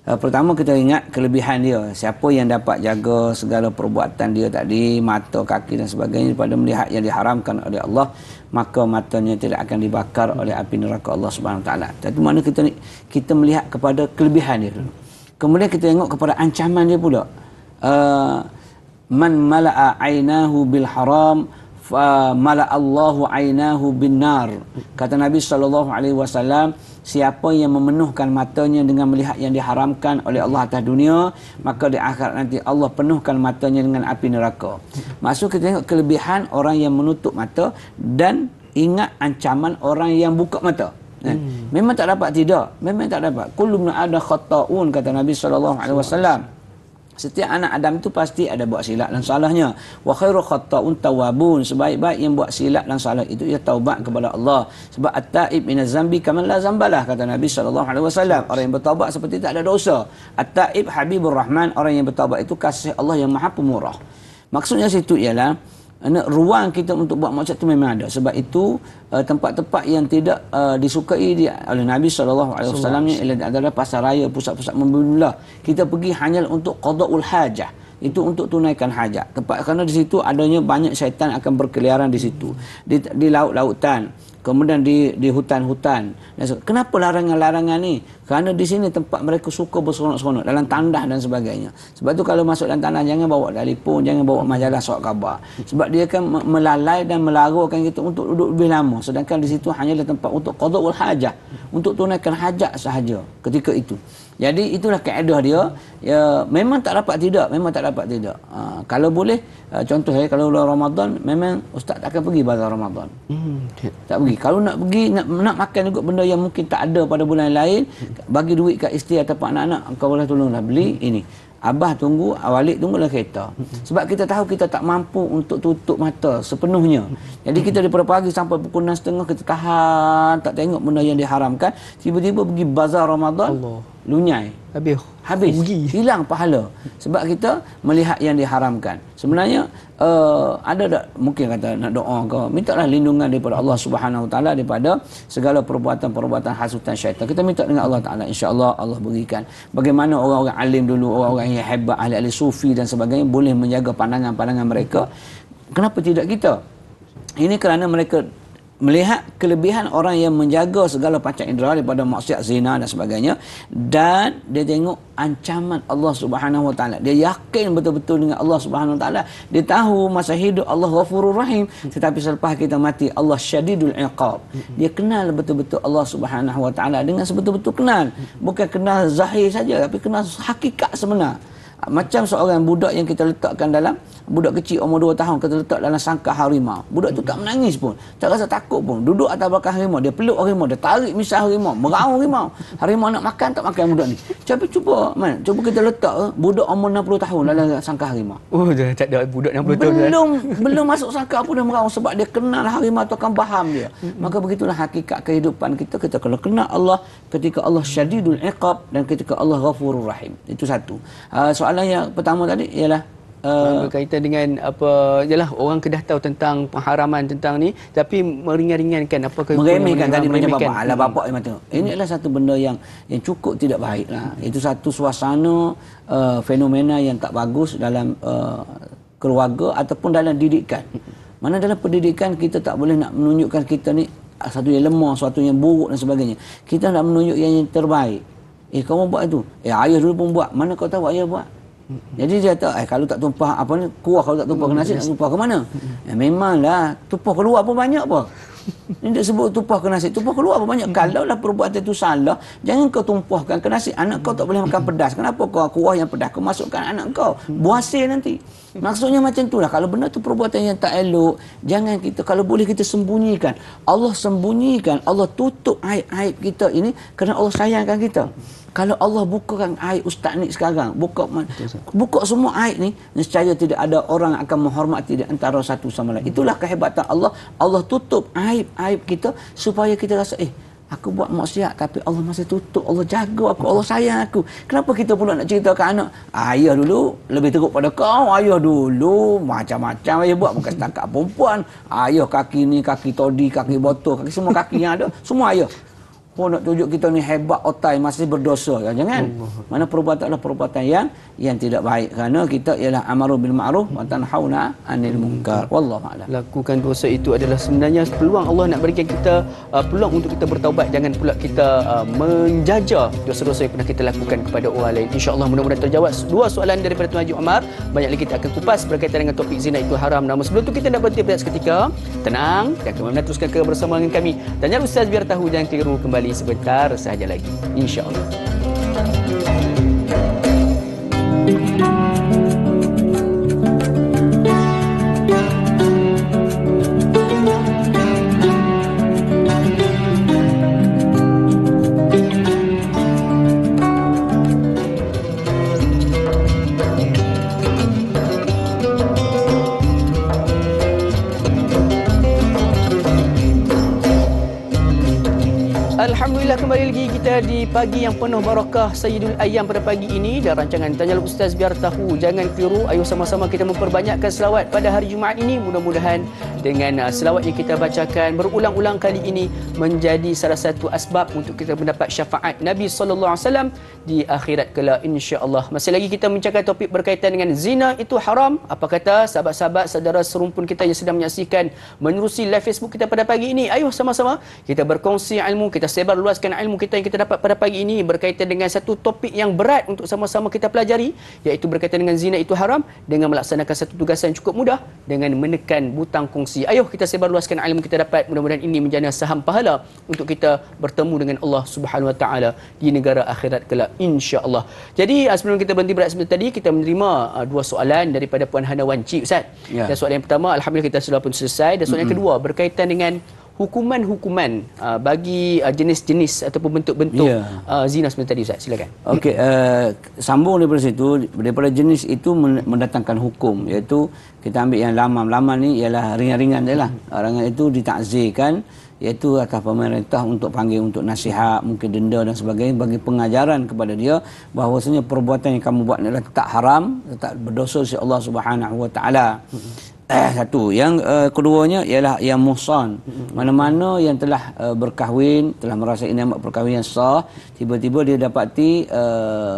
Pertama kita ingat kelebihan dia. Siapa yang dapat jaga segala perbuatan dia tadi, mata, kaki dan sebagainya daripada melihat yang diharamkan oleh Allah, maka matanya tidak akan dibakar oleh api neraka Allah Subhanahu Wa Taala. Tapi mana kita melihat kepada kelebihan dia dulu. Kemudian kita tengok kepada ancaman dia pula. Man mala'a ainahu bil haram fa mala'allahu ainahu bin nar. Kata Nabi SAW, siapa yang memenuhkan matanya dengan melihat yang diharamkan oleh Allah atas dunia, maka di akhirat nanti Allah penuhkan matanya dengan api neraka. Maksud kita tengok kelebihan orang yang menutup mata dan ingat ancaman orang yang buka mata. Memang tak dapat tidak, memang tak dapat. Kullu min ada khata'un, kata Nabi SAW. Setiap anak Adam itu pasti ada buat silap dan salahnya. Wa khairu khata'un tawabun, sebaik-baik yang buat silap dan salah itu ia taubat kepada Allah. Sebab at-taib minaz zambi kaman la zambalah, kata Nabi SAW. Orang yang bertaubat seperti tak ada dosa. At-taib habibur rahman, orang yang bertaubat itu kasih Allah yang Maha Pemurah. Maksudnya situ ialah ruang kita untuk buat maksiat itu memang ada. Sebab itu tempat-tempat yang tidak disukai oleh Nabi SAW ni adalah pasar raya, pusat-pusat membeli belah. Kita pergi hanya untuk qada'ul hajah. Itu untuk tunaikan hajat. Kerana di situ adanya banyak syaitan akan berkeliaran di situ. Di laut-lautan, kemudian di hutan-hutan. Kenapa larangan-larangan ni? Kerana di sini tempat mereka suka berseronok-seronok dalam tandas dan sebagainya. Sebab tu kalau masuk dalam tandas, jangan bawa telefon, jangan bawa majalah surat khabar. Sebab dia akan melalai dan melarakan kita untuk duduk lebih lama. Sedangkan di situ hanyalah tempat untuk qada'ul hajah, untuk tunaikan hajat sahaja ketika itu. Jadi itulah kaedah dia. Ya, memang tak dapat tidak, kalau boleh, contoh saya kalau bulan Ramadan, memang ustaz tak akan pergi bazar Ramadan. Tak pergi. Kalau nak pergi nak makan juga benda yang mungkin tak ada pada bulan lain, bagi duit kat isteri ataupun anak-anak, kau boleh tolonglah beli ini. Abah tunggu, Walid tunggulah kereta. Sebab kita tahu kita tak mampu untuk tutup mata sepenuhnya. Jadi kita daripada pagi sampai pukul 6.30 kita tahan, tak tengok benda yang diharamkan. Tiba-tiba pergi bazar Ramadan, lunyai. Habis. Hilang pahala. Sebab kita melihat yang diharamkan. Sebenarnya ada tak mungkin kata nak doa ke, mintalah lindungan daripada Allah Subhanahu Wa Taala daripada segala perbuatan-perbuatan hasutan syaitan. Kita minta dengan Allah Taala, insya-Allah Allah berikan. Bagaimana orang-orang alim dulu, orang-orang yang hebat, ahli-ahli sufi dan sebagainya boleh menjaga pandangan-pandangan mereka. Kenapa tidak kita? Ini kerana mereka melihat kelebihan orang yang menjaga segala panca indera daripada maksiat, zina dan sebagainya, dan dia tengok ancaman Allah Subhanahu Wa Taala. Dia yakin betul-betul dengan Allah Subhanahu Wa Taala. Dia tahu masa hidup Allah Ghafurur Rahim, tetapi selepas kita mati Allah Syadidul Iqab. Dia kenal betul-betul Allah Subhanahu Wa Taala dengan sebetul-betul kenal, bukan kenal zahir saja, tapi kenal hakikat sebenar. Macam seorang budak yang kita letakkan dalam, budak kecil umur 2 tahun kita letak dalam sangkar harimau. Budak tu tak menangis pun, tak rasa takut pun. Duduk atas belakang harimau, dia peluk harimau, dia tarik misai harimau, meraung harimau. Harimau nak makan, tak makan budak ni. Cuba kita letak budak umur 60 tahun dalam sangkar harimau. Oh, dah tak ada budak 60 tahun. Belum masuk sangkar pun dah meraung, sebab dia kenal harimau tu akan faham dia. Maka begitulah hakikat kehidupan kita. Kita kalau kenal Allah ketika Allah Syadidul Iqab dan ketika Allah Ghafurur Rahim. Itu satu. Soalan yang pertama tadi ialah berkaitan dengan apa, ialah orang kedah tahu tentang pengharaman tentang ni tapi meringan-ringankan, apakah meremehkan tadi macam bapak yang tengok. Ini adalah satu benda yang cukup tidak baiklah. Itu satu suasana fenomena yang tak bagus dalam keluarga ataupun dalam didikan. Mana dalam pendidikan kita tak boleh nak menunjukkan kita ni satu yang lemah, satu yang buruk dan sebagainya. Kita nak menunjuk yang terbaik. Kamu buat itu. Ayah dulu pun buat. Mana kau tahu ayah buat? Jadi dia kata, kalau tak tumpah apa ni, kuah kalau tak tumpah ke nasi, nak tumpah ke mana? Memanglah, tumpah keluar pun banyak apa? Ini dia sebut tumpah ke nasi, tumpah keluar pun banyak. Kalau lah perbuatan itu salah, jangan kau tumpahkan ke nasi. Anak kau tak boleh makan pedas. Kenapa kau kuah yang pedas kau masukkan anak kau? Buasir nanti. Maksudnya macam itulah. Kalau benar tu perbuatan yang tak elok, jangan kita, kalau boleh kita sembunyikan. Allah sembunyikan, Allah tutup aib-aib kita ini kerana Allah sayangkan kita. Kalau Allah bukakan aib ustaz ni sekarang, buka semua aib ni, nescaya tidak ada orang akan menghormati di antara satu sama lain. Itulah kehebatan Allah. Allah tutup aib-aib kita supaya kita rasa, aku buat maksiat tapi Allah masih tutup, Allah jaga aku, Allah sayang aku. Kenapa kita pula nak cerita ke anak? Ayah dulu lebih teruk pada kau, ayah dulu macam-macam ayah buat, bukan setakat perempuan. Ayah kaki ni, kaki todi, kaki botol, kaki semua kaki yang ada, semua ayah. Pun nak tunjuk kita ni hebat, otai, masih berdosa. Jangan. Mana perbuatan adalah perbuatan yang tidak baik. Kerana kita ialah amaru bil ma'ruf wa tanhauna 'anil munkar. Wallahu a'lam. Lakukan dosa itu adalah sebenarnya peluang Allah nak berikan kita peluang untuk kita bertaubat. Jangan pula kita menjaja dosa-dosa yang pernah kita lakukan kepada orang lain. InsyaAllah mudah-mudahan terjawab dua soalan daripada Tuan Haji Omar. Banyak lagi kita akan kupas berkaitan dengan topik zina itu haram. Namun sebelum itu kita nak berhenti seketika. Tenang dan kemudian teruskan bersama dengan kami. Tanya Ustaz biar tahu, jangan keliru, kembali sebentar sahaja lagi, insya-Allah. Alhamdulillah, kembali lagi kita di pagi yang penuh barakah Sayyidul Ayyam pada pagi ini, dan rancangan Tanya Ustaz biar tahu jangan keliru. Ayo sama-sama kita memperbanyakkan selawat pada hari Jumaat ini. Mudah-mudahan dengan selawat yang kita bacakan berulang-ulang kali ini menjadi salah satu asbab untuk kita mendapat syafaat Nabi SAW di akhirat kelak, insya-Allah. Masih lagi kita mencakap topik berkaitan dengan zina itu haram. Apa kata sahabat-sahabat, saudara serumpun kita yang sedang menyaksikan menerusi live Facebook kita pada pagi ini? Ayo sama-sama kita berkongsi ilmu, kita sebar luaskan ilmu kita yang kita dapat pada pagi ini berkaitan dengan satu topik yang berat untuk sama-sama kita pelajari, iaitu berkaitan dengan zina itu haram, dengan melaksanakan satu tugasan cukup mudah dengan menekan butang kongsi. Ayo kita sebar luaskan ilmu kita dapat, mudah-mudahan ini menjadi saham pahala untuk kita bertemu dengan Allah Subhanahu Wa Taala di negara akhirat kelak, insya-Allah. Jadi sebelum kita berhenti berat sebentar tadi, kita menerima dua soalan daripada Puan Hana Wanci, Ustaz. Dan soalan yang pertama alhamdulillah kita sudah pun selesai, dan soalan yang kedua berkaitan dengan hukuman-hukuman bagi jenis-jenis ataupun bentuk-bentuk zina sebentar tadi, Ustaz. Silakan. Okey, sambung daripada situ, daripada jenis itu mendatangkan hukum, iaitu kita ambil yang lamam. Lamam ni ialah ringan-ringan dia lah. Ringan itu ditakzirkan, iaitu atas pemerintah untuk panggil untuk nasihat, mungkin denda dan sebagainya, bagi pengajaran kepada dia bahawasanya perbuatan yang kamu buat adalah tak haram, tak berdosa si Allah Subhanahu Wa Taala. Satu. Yang keduanya ialah yang muhsan. Mana-mana yang telah berkahwin, telah merasai nikmat perkahwinan sah, tiba-tiba dia dapati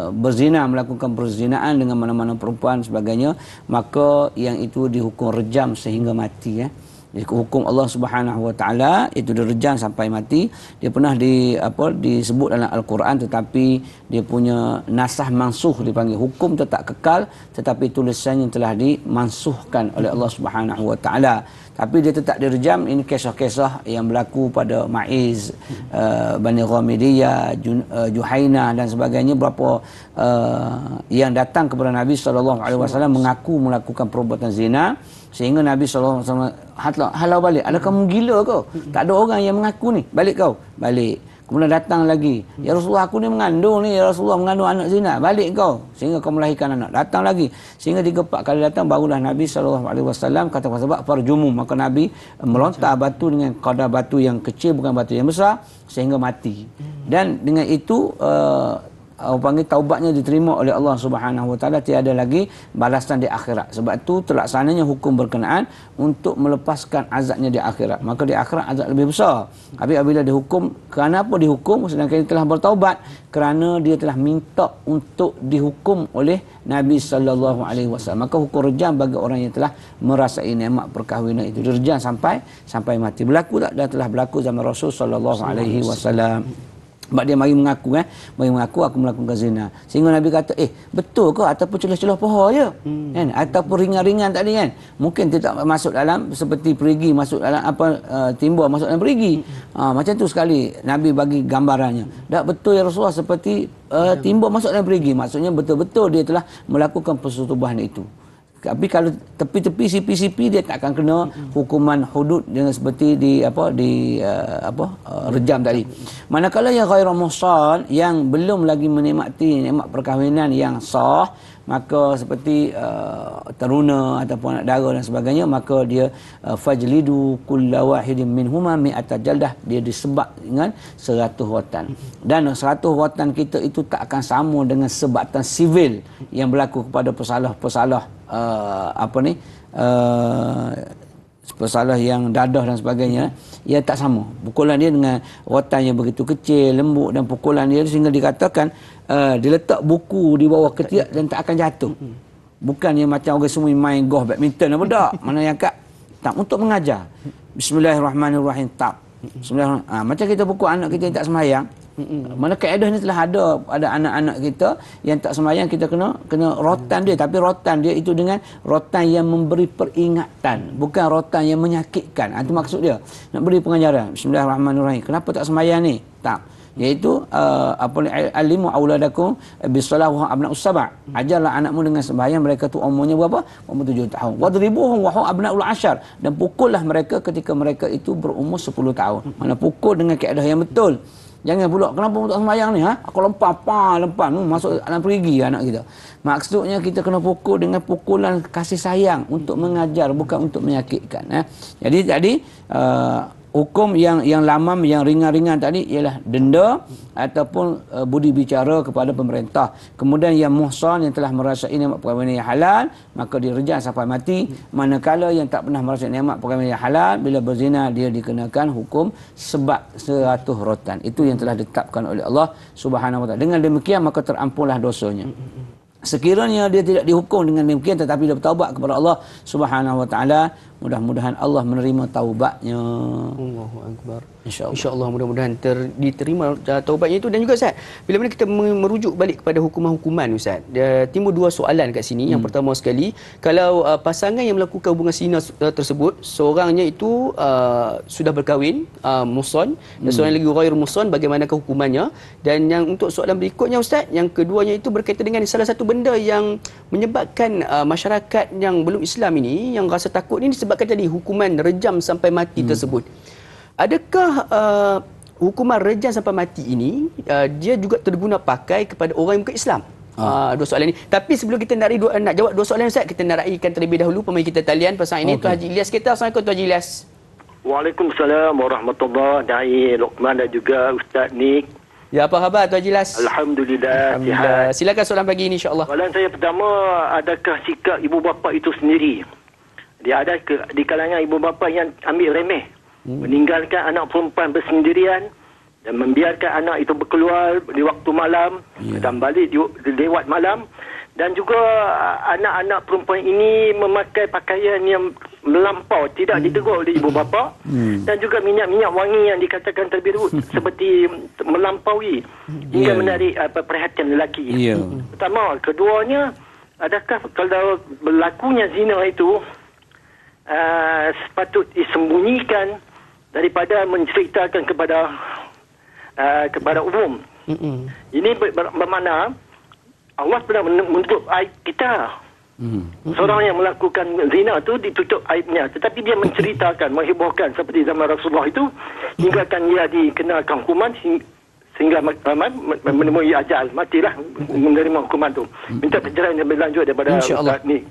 berzina, melakukan perzinaan dengan mana-mana perempuan sebagainya, maka yang itu dihukum rejam sehingga mati. Hukum Allah Subhanahu Wa Taala itu direjam sampai mati. Dia pernah disebut dalam Al-Quran, tetapi dia punya nasah mansuh, dipanggil hukum tetap kekal, tetapi tulisannya telah dimansuhkan oleh Allah Subhanahu Wa Taala. Tapi dia tetap direjam. Ini kisah-kisah yang berlaku pada Ma'iz, Bani Ghamidiyah, Juhainah dan sebagainya. Berapa yang datang kepada Nabi SAW mengaku melakukan perbuatan zina, sehingga Nabi SAW halau balik. Ada kamu gila kau? Tak ada orang yang mengaku ni. Balik kau. Balik. Kemudian datang lagi. Ya Rasulullah, aku ni mengandung ni. Ya Rasulullah, mengandung anak zina. Balik kau. Sehingga kau melahirkan anak. Datang lagi. Sehingga 3-4 kali datang, barulah Nabi SAW kata sahabat, farjumu. Maka Nabi melontar batu dengan kadar batu yang kecil, bukan batu yang besar, sehingga mati. Dan dengan itu orang panggil taubatnya diterima oleh Allah Subhanahu Wa Taala, tiada lagi balasan di akhirat. Sebab itu terlaksananya hukum berkenaan untuk melepaskan azabnya di akhirat. Maka di akhirat azab lebih besar. Tapi apabila dihukum, kerana apa dihukum? Sedangkan dia telah bertaubat, kerana dia telah minta untuk dihukum oleh Nabi sallallahu alaihi wasallam. Maka hukum rejam bagi orang yang telah merasai nikmat perkahwinan itu, direjam sampai mati. Berlaku tak? Dan telah berlaku zaman Rasul sallallahu alaihi wasallam. Sebab dia mari mengaku aku melakukan zina. Sehingga Nabi kata, betul ke ataupun celah-celah pohon je? Kan? Ataupun ringan-ringan tadi kan? Mungkin dia tak masuk dalam seperti perigi masuk dalam timbul masuk dalam perigi. Macam tu sekali Nabi bagi gambarannya. Tak betul ya Rasulullah, seperti timbul masuk dalam perigi. Maksudnya betul-betul dia telah melakukan persetubuhan itu. Tapi kalau tepi-tepi sipi-sipi, dia tak akan kena hukuman hudud dengan seperti rejam tadi. Manakala yang ghairu muhsan, yang belum lagi menikmati nikmat perkahwinan yang sah, maka seperti teruna ataupun anak dara dan sebagainya, maka dia fajlidu kulla wahidin minhuma mi'ata jaldah, dia disebab dengan 100 watan. Dan 100 watan kita itu tak akan sama dengan sebatan sivil yang berlaku kepada pesalah-pesalah pesalah yang dadah dan sebagainya. Ia tak sama. Pukulan dia dengan rotan yang begitu kecil, lembut, dan pukulan dia sehingga dikatakan diletak buku di bawah ketiak dan tak akan jatuh. Bukan yang macam orang semua main golf, badminton apa tak. Mana yang tak, untuk mengajar. Bismillahirrahmanirrahim. Tak. Bismillahirrahmanirrahim. Macam kita pukul anak kita yang tak sembahyang. Mana kaedah ni telah ada anak-anak kita yang tak sembahyang, kita kena rotan dia, tapi rotan dia itu dengan rotan yang memberi peringatan, bukan rotan yang menyakitkan. Itu maksud dia, nak beri pengajaran. Bismillahirrahmanirrahim. Kenapa tak sembahyang ni? Tak. Iaitu alimu auladakum bisalah wa abna'us sab'. Ajarlah anakmu dengan sembahyang, mereka tu umurnya berapa? Umur 7 tahun. Wadribuhum wa hum abna'ul 10, dan pukullah mereka ketika mereka itu berumur 10 tahun. Mana pukul dengan kaedah yang betul. Jangan pula, kenapa tak sembahyang ni? Aku lempar, masuk dalam perigi anak kita. Maksudnya kita kena pukul dengan pukulan kasih sayang, untuk mengajar, bukan untuk menyakitkan. Jadi Hukum yang lamam, yang ringan-ringan tadi ialah denda ataupun budi bicara kepada pemerintah. Kemudian yang muhsan, yang telah merasai nikmat perkahwinan yang halal, maka dia rejam sampai mati. Manakala yang tak pernah merasai nikmat perkahwinan yang halal, bila berzina dia dikenakan hukum sebab 100 rotan. Itu yang telah ditetapkan oleh Allah Subhanahu wa taala. Dengan demikian maka terampunlah dosanya. Sekiranya dia tidak dihukum dengan demikian tetapi dia bertaubat kepada Allah Subhanahu wa taala, mudah-mudahan Allah menerima taubatnya. Allahu akbar. Insya-Allah. Insya-Allah mudah-mudahan diterima taubatnya itu. Dan juga Ustaz, bila mana kita merujuk balik kepada hukuman-hukuman Ustaz, timbul dua soalan kat sini. Yang pertama sekali, kalau pasangan yang melakukan hubungan zina tersebut, seorangnya itu sudah berkahwin, muhsan, dan seorang lagi ghair muhsan, bagaimanakah hukumannya? Dan yang untuk soalan berikutnya Ustaz, yang keduanya itu berkaitan dengan salah satu benda yang menyebabkan masyarakat yang belum Islam ini yang rasa takut ini disebabkan tadi hukuman rejam sampai mati tersebut. Adakah hukuman rejam sampai mati ini dia juga terguna pakai kepada orang yang bukan Islam? Dua soalan ini. Tapi sebelum kita nak jawab dua soalan Ustaz, kita nak raikan terlebih dahulu pemain kita talian pasal ini. Tuan Haji Ilyas kita. Assalamualaikum Tuan Haji Ilyas. Waalaikumsalam warahmatullahi Dai Luqman dan juga Ustaz Nik. Ya, apa khabar Tuan Haji Ilyas? Alhamdulillah, sihat. Silakan soalan pagi ini insya-Allah. Soalan saya pertama, adakah sikap ibu bapa itu sendiri? Dia ada di kalangan ibu bapa yang ambil remeh, meninggalkan anak perempuan bersendirian dan membiarkan anak itu berkeluar di waktu malam dan balik di lewat malam, dan juga anak-anak perempuan ini memakai pakaian yang melampau, tidak ditegur oleh ibu bapa, dan juga minyak-minyak wangi yang dikatakan terlebih dahulu seperti melampaui hingga menarik perhatian lelaki. Pertama, keduanya, adakah kalau berlakunya zina itu sepatut disembunyikan daripada menceritakan kepada umum? Ini bermakna Allah pernah menutup aib kita. Seorang yang melakukan zina itu ditutup aibnya, tetapi dia menceritakan, menghiburkan seperti zaman Rasulullah itu, hingga akan ia dikenakan hukuman sehingga menemui ajal, matilah menerima hukuman itu. Minta pencerahan yang lebih lanjut daripada Ustaz ni.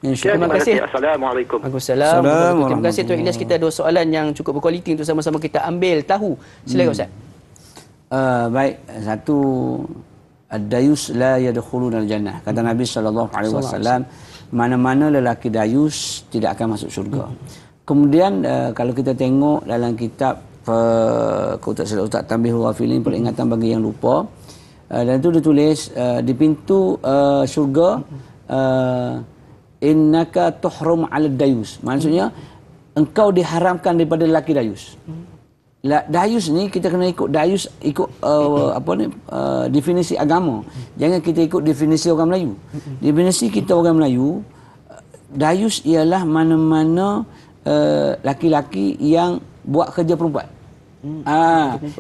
Terima kasih. Assalamualaikum. Waalaikumsalam. Terima kasih Tuan Ilyas. Kita ada soalan yang cukup berkualiti untuk sama-sama kita ambil tahu. Silakan Ustaz. Baik, satu, ad-dayus la yadkhuluna al-jannah. Kata Nabi SAW, mana-mana lelaki dayus tidak akan masuk syurga. Kemudian kalau kita tengok dalam kitab Ustaz Tambihul Ghafilin, peringatan bagi yang lupa, dan itu ditulis di pintu syurga, innaka tuhrum 'ala dayus. Maksudnya engkau diharamkan daripada lelaki dayus. Dayus ni kita kena ikut dayus, ikut definisi agama. Jangan kita ikut definisi orang Melayu. Definisi kita orang Melayu, dayus ialah mana-mana laki-laki yang buat kerja perempuan.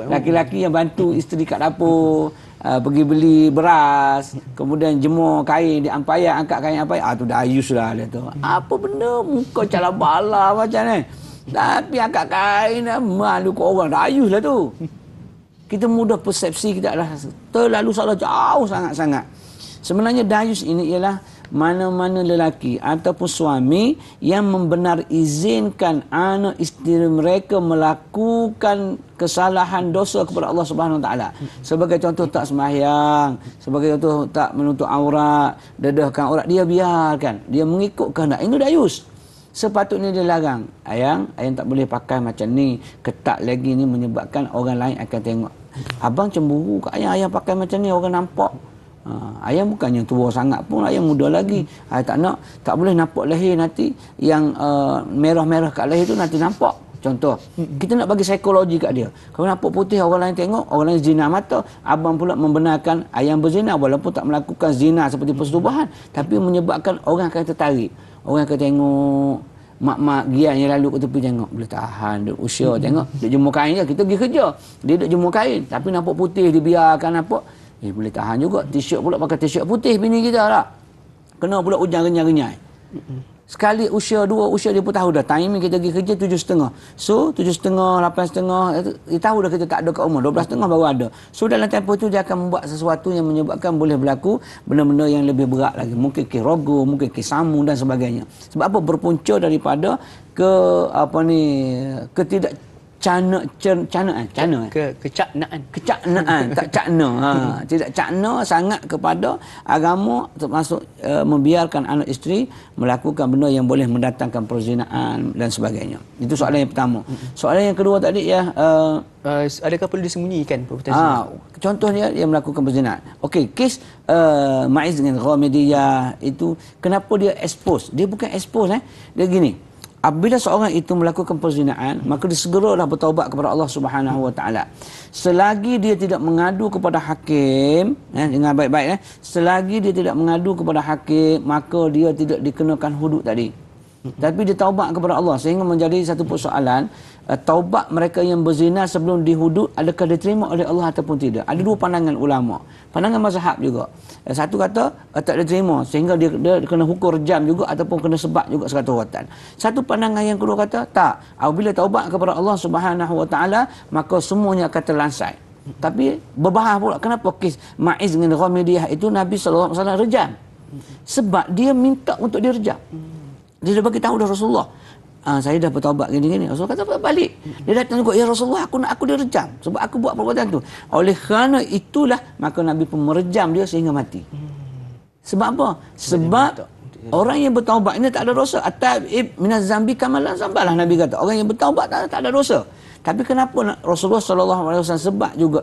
Laki-laki yang bantu isteri kat dapur, pergi beli beras, kemudian jemur kain di ampaian, angkat kain ampaian, tu dayus lah dia tu. Apa benda muka cala bala macam ni, tapi angkat kain, malu ke orang, dayus lah tu. Kita mudah persepsi kita adalah terlalu salah jauh sangat-sangat. Sebenarnya dayus ini ialah mana-mana lelaki ataupun suami yang membenar izinkan anak isteri mereka melakukan kesalahan dosa kepada Allah Subhanahu Wa Taala. Sebagai contoh tak sembahyang, sebagai contoh tak menutup aurat, dedahkan aurat, dia biarkan, dia mengikut kehendak. Ini dayus. Sepatutnya dia larang. Ayang tak boleh pakai macam ni, ketat lagi ni menyebabkan orang lain akan tengok. Abang cemburu kat ayang pakai macam ni, orang nampak. Ayam bukannya tua sangat pun, ayam muda lagi. Tak boleh nampak leher nanti yang merah-merah kat leher tu nanti nampak. Contoh, kita nak bagi psikologi kat dia. Kalau nampak putih orang lain tengok, orang lain zina mata. Abang pula membenarkan ayam berzina walaupun tak melakukan zina seperti persetubuhan, tapi menyebabkan orang akan tertarik. Orang akan tengok mak-mak gian yang lalu ke tepi, tengok boleh tahan, duduk usia, tengok duduk jemur kain je. Kita pergi kerja, dia duduk jemur kain tapi nampak putih, dibiarkan nampak. Boleh tahan juga. T-shirt pula pakai t-shirt putih bini kita tak? Kena pula hujan renyai-renyai. Sekali usia, dua usia dia pun tahu dah. Timing kita pergi kerja 7.30. So 7.30, 8.30, dia tahu dah kita tak ada kat rumah. 12.30 baru ada. So dalam tempoh tu dia akan membuat sesuatu yang menyebabkan boleh berlaku benda-benda yang lebih berat lagi. Mungkin kes rogo, mungkin kes samu dan sebagainya. Sebab apa? Berpunca daripada kecaknaan, tak cakna. Tidak cakna sangat kepada agama, termasuk membiarkan anak isteri melakukan benda yang boleh mendatangkan perzinaan dan sebagainya. Itu soalan yang pertama. Soalan yang kedua tadi ya, adakah perlu disembunyikan perbuatan zina? Contohnya dia melakukan perzinaan. Okey, kes Ma'iz dengan Ghamidiyah itu kenapa dia expose? Dia bukan expose dia gini. Apabila seorang itu melakukan perzinaan, maka dia segeralah bertaubat kepada Allah Subhanahu Wa Taala. Selagi dia tidak mengadu kepada hakim, dengar baik-baik, selagi dia tidak mengadu kepada hakim, maka dia tidak dikenakan hudud tadi. Tapi dia taubat kepada Allah, sehingga menjadi satu persoalan, taubat mereka yang berzina sebelum dihudud, adakah diterima oleh Allah ataupun tidak? Ada dua pandangan ulama. Pandangan mazhab juga. Satu kata tak diterima, sehingga dia kena hukum rejam juga ataupun kena sebat juga 100 watan. Satu pandangan yang kedua kata tak. Apabila taubat kepada Allah Subhanahu Wa Taala, maka semuanya akan terlansai. Tapi berbahaya pula. Kenapa kes Ma'iz dengan Ghamidiyah itu Nabi SAW rejam? Sebab dia minta untuk direjam. Dia dah bagi tahu dah Rasulullah, saya dah bertaubat gini-gini. Rasulullah kata balik. Dia datang juga, ya Rasulullah, aku direjam sebab aku buat perbuatan tu. Oleh kerana itulah maka Nabi pun merejam dia sehingga mati. Sebab apa? Sebab orang yang bertaubat ini tak ada dosa. At-taib minaz zambi kamalan zambalah, Nabi kata. Orang yang bertaubat tak ada dosa. Tapi kenapa Rasulullah SAW sebab juga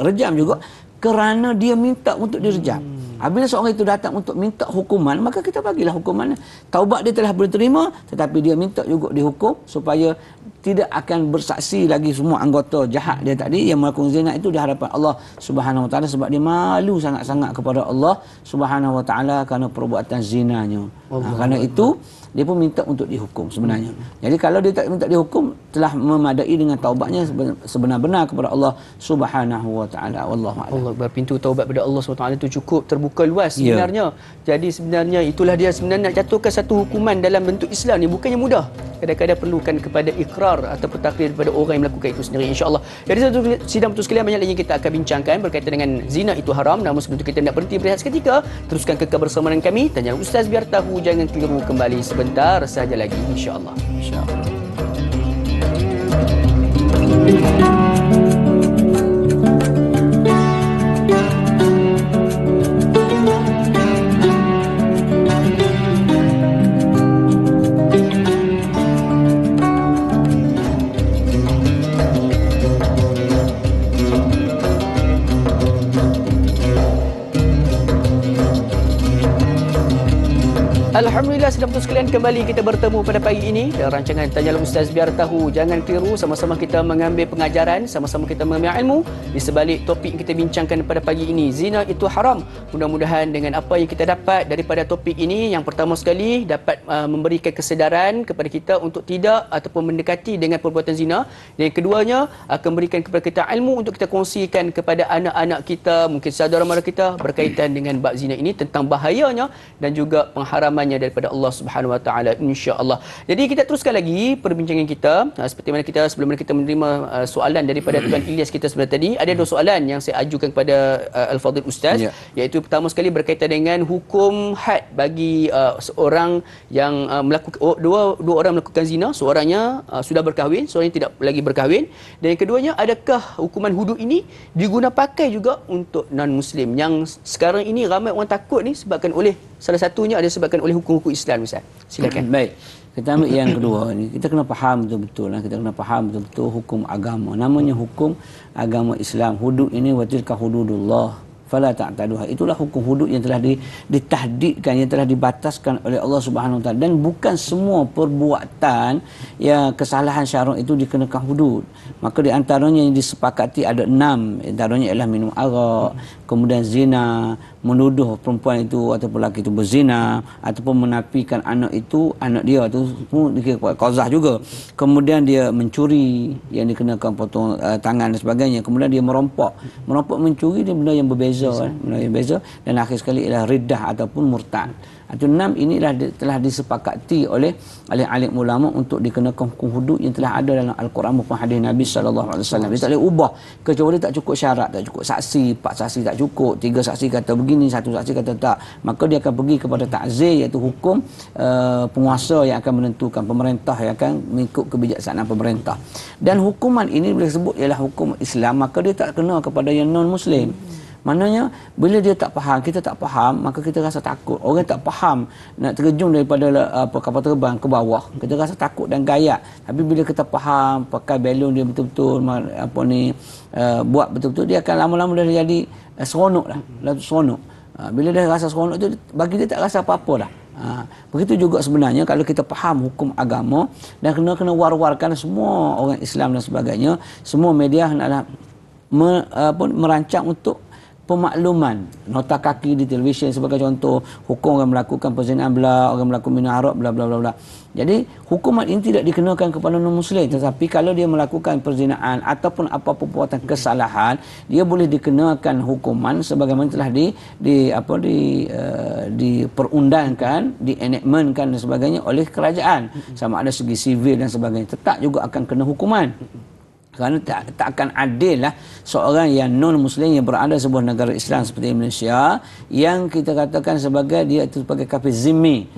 rejam juga? Kerana dia minta untuk direjam. Apabila seorang itu datang untuk minta hukuman, maka kita bagilah hukuman. Taubat dia telah boleh terima, tetapi dia minta juga dihukum supaya tidak akan bersaksi lagi semua anggota jahat dia tadi yang melakukan zina itu di hadapan Allah Subhanahu Wa Taala, sebab dia malu sangat-sangat kepada Allah Subhanahu Wa Taala kerana perbuatan zinanya. Kerana itu dia pun minta untuk dihukum sebenarnya. Jadi kalau dia tak minta dihukum, telah memadai dengan taubatnya sebenar-benar kepada Allah Subhanahu Wa Taala. Wallahu a'lam. Allah, pintu taubat kepada Allah SWT itu cukup terbuka luas sebenarnya. Jadi sebenarnya itulah dia sebenarnya nak jatuhkan satu hukuman dalam bentuk Islam ni bukannya mudah. Kadang-kadang perlukan kepada ikrar ataupun takrir daripada orang yang melakukan itu sendiri, insya-Allah. Jadi satu sidang betul sekalian, banyak lagi yang kita akan bincangkan berkaitan dengan zina itu haram. Namun sebelum itu kita nak berhenti berehat seketika, teruskan kekal bersama dengan kami. Tanya Ustaz biar tahu, jangan keliru, kembali sebentar saja lagi, insya-Allah. Insya-Allah. Alhamdulillah, sedang betul sekalian, kembali kita bertemu pada pagi ini dalam rancangan Tanyalah Ustaz biar tahu, jangan keliru. Sama-sama kita mengambil pengajaran, sama-sama kita mengambil ilmu di sebalik topik yang kita bincangkan pada pagi ini, zina itu haram. Mudah-mudahan dengan apa yang kita dapat daripada topik ini, yang pertama sekali dapat memberikan kesedaran kepada kita untuk tidak ataupun mendekati dengan perbuatan zina. Dan yang keduanya akan memberikan kepada kita ilmu untuk kita kongsikan kepada anak-anak kita, mungkin saudara mara kita, berkaitan dengan bab zina ini, tentang bahayanya dan juga pengharamannya daripada Allah Subhanahu Wa Taala, insya-Allah. Jadi kita teruskan lagi perbincangan kita seperti mana kita sebelum kita menerima soalan daripada Tuan Ilyas kita sebentar tadi. Ada dua soalan yang saya ajukan kepada Al-Fadhil Ustaz, iaitu pertama sekali berkaitan dengan hukum had bagi seorang yang melakukan dua orang melakukan zina, seorangnya sudah berkahwin, seorangnya tidak lagi berkahwin. Dan yang keduanya, adakah hukuman hudud ini diguna pakai juga untuk non-muslim yang sekarang ini ramai orang takut ni sebabkan oleh, salah satunya ada sebabkan oleh hukum-hukum Islam, Ustaz. Silakan. Baik. Kita ambil yang kedua ni. Kita kena faham betul-betul. Kita kena faham betul-betul hukum agama. Namanya hukum agama Islam. Hudud ini wa tilka hududullah fala ta'taduha. Itulah hukum hudud yang telah ditahdidkan, yang telah dibataskan oleh Allah Subhanahu Wa Taala. Dan bukan semua perbuatan yang kesalahan syarak itu dikenakan hudud. Maka di antaranya yang disepakati ada 6. Antaranya ialah minum arak, kemudian zina, menuduh perempuan itu ataupun lelaki itu berzina, ataupun menafikan anak itu, anak dia itu pun dikira qazah juga. Kemudian dia mencuri yang dikenakan potong tangan dan sebagainya. Kemudian dia merompak mencuri, dia benda yang berbeza, benda yang berbeza. Dan akhir sekali ialah riddah ataupun murtad. Itu 6 inilah telah disepakati oleh alim ulama untuk dikenakan hukum hudud yang telah ada dalam Al-Quran maupun hadis Nabi sallallahu alaihi wasallam. Dia tak boleh ubah kecuali tak cukup syarat, tak cukup saksi, 4 saksi tak cukup, 3 saksi kata begini, 1 saksi kata tak, maka dia akan pergi kepada ta'zir, iaitu hukum penguasa yang akan menentukan, pemerintah yang akan mengikut kebijaksanaan pemerintah. Dan hukuman ini boleh sebut ialah hukum Islam, maka dia tak kena kepada yang non muslim. Maknanya bila dia tak faham, kita tak faham, maka kita rasa takut. Orang tak faham nak terjun daripada kapal terbang ke bawah, kita rasa takut dan gayak. Tapi bila kita faham, pakai belon dia betul-betul buat betul-betul, dia akan lama-lama dah jadi seronok dah. Seronok. Bila dia rasa seronok tu, bagi dia tak rasa apa-apa dah. Begitu juga sebenarnya kalau kita faham hukum agama dan kena war-warkan semua orang Islam dan sebagainya, semua media hendaklah merancang untuk pemakluman, nota kaki di televisyen sebagai contoh, hukum orang melakukan perzinahan bla, orang melakukan minum arak bla bla bla bla. Jadi hukuman ini tidak dikenakan kepada non muslim, tetapi kalau dia melakukan perzinahan ataupun apa-apa perbuatan kesalahan, dia boleh dikenakan hukuman sebagaimana telah diperundangkan, dienactmentkan dan sebagainya oleh kerajaan, sama ada segi sivil dan sebagainya, tetap juga akan kena hukuman. Kerana tak akan adil lah seorang yang non-muslim yang berada di sebuah negara Islam seperti Malaysia, yang kita katakan sebagai dia itu sebagai kafir zimmi.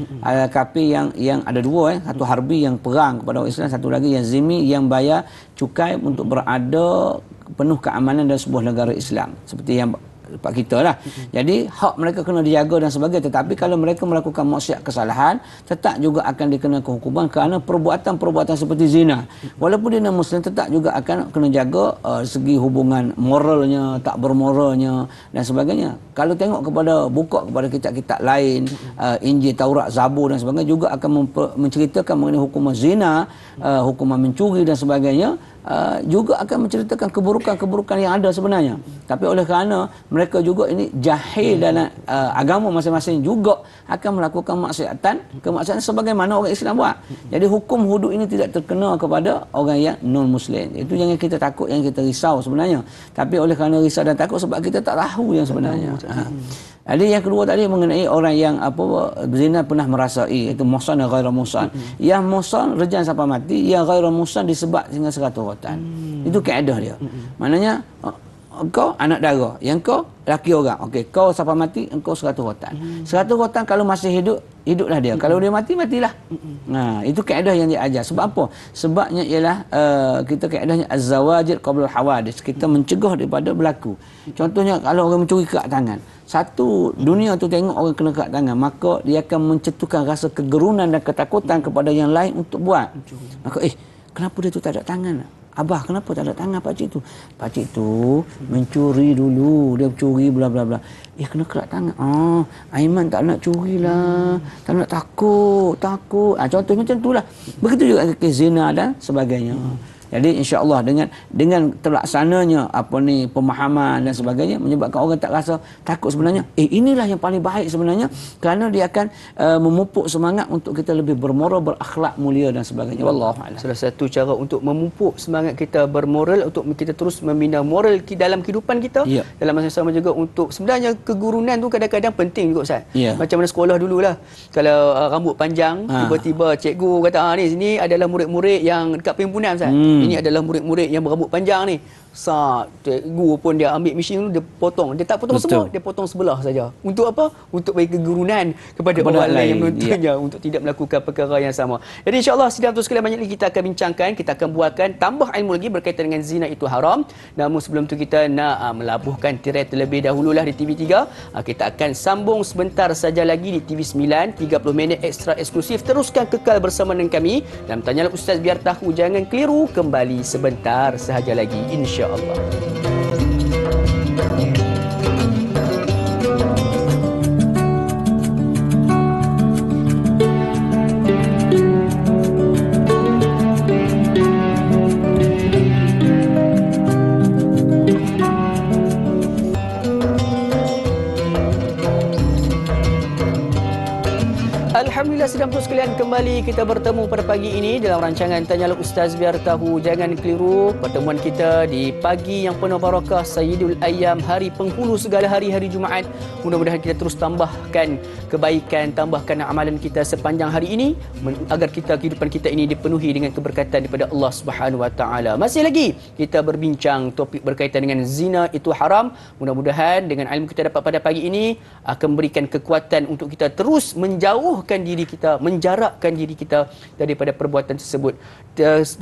Kafir yang ada dua, satu harbi yang perang kepada orang Islam, satu lagi yang zimmi yang bayar cukai untuk berada penuh keamanan dalam sebuah negara Islam seperti yang pak kita lah. Jadi hak mereka kena dijaga dan sebagainya, tetapi kalau mereka melakukan maksiat kesalahan, tetap juga akan dikenakan hukuman kerana perbuatan-perbuatan seperti zina. Walaupun dia non muslim, tetap juga akan kena jaga segi hubungan moralnya, tak bermoralnya dan sebagainya. Kalau tengok buka kepada kitab-kitab lain, Injil, Taurat, Zabur dan sebagainya, juga akan menceritakan mengenai hukuman zina, hukuman mencuri dan sebagainya, juga akan menceritakan keburukan-keburukan yang ada sebenarnya. Tapi oleh kerana mereka juga ini jahil dalam agama masing-masing, juga akan melakukan kemaksiatan sebagaimana orang Islam buat. Jadi hukum hudud ini tidak terkena kepada orang yang non-muslim. Itu jangan kita takut, yang kita risau sebenarnya. Tapi oleh kerana risau dan takut sebab kita tak tahu yang sebenarnya. Jadi yang kedua tadi mengenai orang yang berzina pernah merasai, iaitu muhsan dan ghairu muhsan. Yang muhsan rejam sampai mati, yang ghairu muhsan disebat hingga 100 rotan. Itu kaedah dia. Maknanya engkau anak dara, yang kau laki orang. Okey, kau sampai mati, engkau 100 rotan. 100 rotan kalau masih hidup, hiduplah dia. Kalau dia mati, matilah. Nah, itu kaedah yang dia ajar. Sebab apa? Sebabnya ialah kita kaedahnya az-zawajir qabla al-hawadis. Kita mencegah daripada berlaku. Contohnya kalau orang mencuri kerak tangan, satu dunia tu tengok orang kena kerak tangan, maka dia akan mencetuskan rasa kegerunan dan ketakutan kepada yang lain untuk buat. Maka kenapa dia tu tak ada tangan? Abah, kenapa tak ada tangan pakcik tu? Pakcik tu mencuri dulu, dia curi bla bla bla. Kena kerak tangan. Aiman tak nak curilah, tak nak takut. Contohnya macam itulah. Begitu juga kes zina dan sebagainya. Jadi insya-Allah dengan terlaksananya pemahaman dan sebagainya, menyebabkan orang tak rasa takut sebenarnya. Inilah yang paling baik sebenarnya, kerana dia akan memupuk semangat untuk kita lebih bermoral, berakhlak mulia dan sebagainya. Wallahu a'lam. Salah satu cara untuk memupuk semangat kita bermoral, untuk kita terus membina moral dalam kehidupan kita, dalam masa sama juga untuk sebenarnya kegurunan tu kadang-kadang penting juga Ustaz. Macam mana sekolah dululah, kalau rambut panjang, tiba-tiba cikgu kata ni sini adalah murid-murid yang dekat perhimpunan Ustaz. Ini adalah murid-murid yang berambut panjang ni. Cikgu pun dia ambil mesin tu, dia potong. Dia tak potong semua, dia potong sebelah saja. Untuk apa? Untuk bagi kegurunan kepada orang lain yang menontonnya, untuk tidak melakukan perkara yang sama. Jadi insya-Allah sidang tu sekalian, banyak lagi kita akan bincangkan, kita akan buatkan tambah ilmu lagi berkaitan dengan zina itu haram. Namun sebelum tu kita nak melabuhkan tirai terlebih dahululah di TV3. Kita akan sambung sebentar saja lagi di TV9, 30 minit ekstra eksklusif. Teruskan kekal bersama dengan kami dalam Tanyalah Ustaz Biar Tahu. Jangan keliru, kembali sebentar sahaja lagi insya-Allah. Alhamdulillah sedang terus sekalian, kembali kita bertemu pada pagi ini dalam rancangan Tanyalah Ustaz Biar Tahu. Jangan keliru pertemuan kita di pagi yang penuh barakah, Sayyidul Ayyam, hari penghulu segala hari Jumaat. Mudah-mudahan kita terus tambahkan kebaikan, tambahkan amalan kita sepanjang hari ini agar kehidupan kita ini dipenuhi dengan keberkatan daripada Allah Subhanahu Wa Taala. Masih lagi kita berbincang topik berkaitan dengan zina itu haram. Mudah-mudahan dengan ilmu kita dapat pada pagi ini akan memberikan kekuatan untuk kita terus menjauhkan diri kita, menjarakkan diri kita daripada perbuatan tersebut,